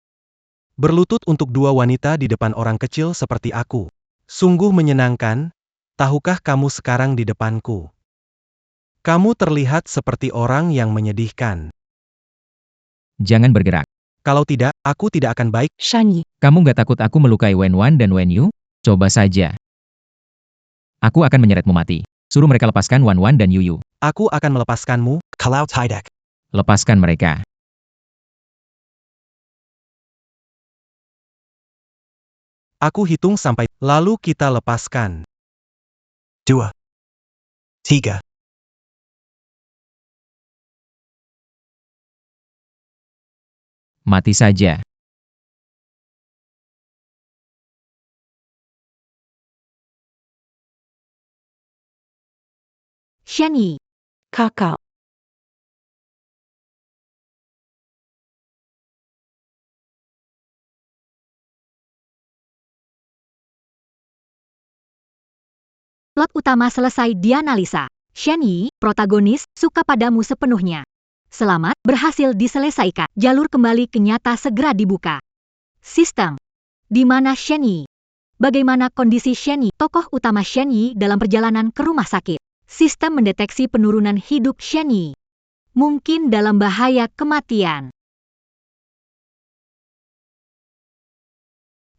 Berlutut untuk dua wanita di depan orang kecil seperti aku. Sungguh menyenangkan, tahukah kamu sekarang di depanku? Kamu terlihat seperti orang yang menyedihkan. Jangan bergerak. Kalau tidak, aku tidak akan baik. Shen Yi, Kamu nggak takut aku melukai Wen Wan dan Wen Yu? Coba saja. Aku akan menyeretmu mati. Suruh mereka lepaskan Wan Wan dan Yu Yu. Aku akan melepaskanmu. Kalau tidak. Lepaskan mereka. Aku hitung sampai, lalu kita lepaskan. 2. 3. Mati saja. Shen Yi, kakak. plot utama selesai dianalisa. Shen Yi, protagonis, suka padamu sepenuhnya. Selamat, berhasil diselesaikan. Jalur kembali ke nyata segera dibuka. Sistem. Di mana Shen Yi? Bagaimana kondisi Shen Yi? Tokoh utama Shen Yi dalam perjalanan ke rumah sakit. Sistem mendeteksi penurunan hidup Shen Yi. Mungkin dalam bahaya kematian.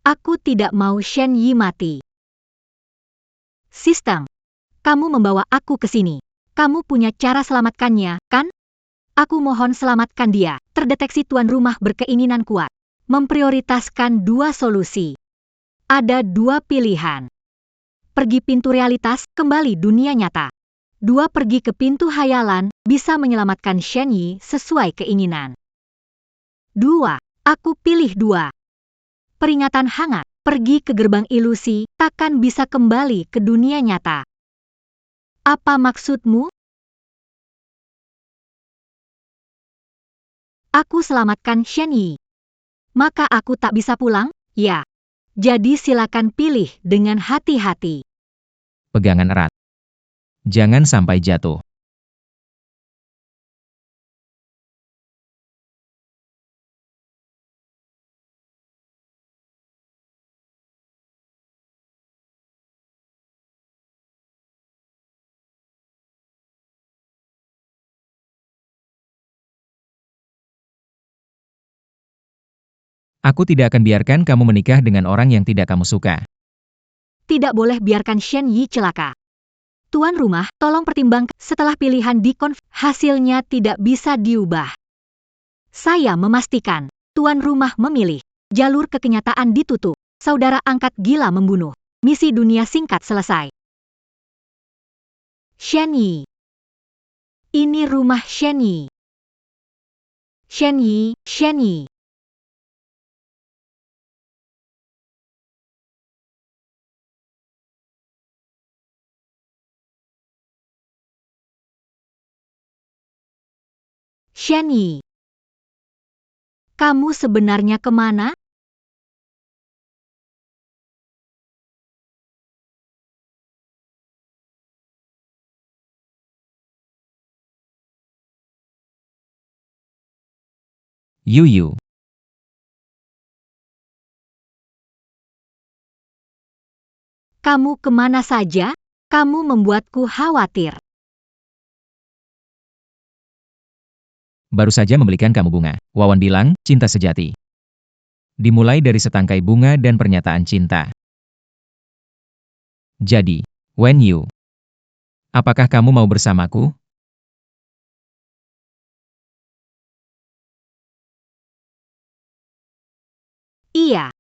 Aku tidak mau Shen Yi mati. Sistem. Kamu membawa aku ke sini. Kamu punya cara selamatkannya, kan? Aku mohon selamatkan dia. Terdeteksi tuan rumah berkeinginan kuat. Memprioritaskan dua solusi. Ada dua pilihan. Pergi pintu realitas, kembali dunia nyata. 2 pergi ke pintu hayalan, bisa menyelamatkan Shen Yi sesuai keinginan. 2. Aku pilih 2. Peringatan hangat, pergi ke gerbang ilusi, takkan bisa kembali ke dunia nyata. Apa maksudmu? Aku selamatkan Shen Yi. Maka aku tak bisa pulang? Ya. Jadi silakan pilih dengan hati-hati. Pegangan erat. Jangan sampai jatuh. Aku tidak akan biarkan kamu menikah dengan orang yang tidak kamu suka. Tidak boleh biarkan Shen Yi celaka. Tuan rumah, tolong pertimbangkan setelah pilihan dikonf, hasilnya tidak bisa diubah. Saya memastikan, tuan rumah memilih. Jalur ke kenyataan ditutup. Saudara angkat gila membunuh. Misi dunia singkat selesai. Shen Yi. Ini rumah Shen Yi. Shen Yi, Shen Yi. Shen Yi. Kamu sebenarnya kemana? Yu Yu. kamu kemana saja? Kamu membuatku khawatir. Baru saja membelikan kamu bunga. Wawan bilang, cinta sejati dimulai dari setangkai bunga dan pernyataan cinta. Jadi, Wen Yu, apakah kamu mau bersamaku? Iya.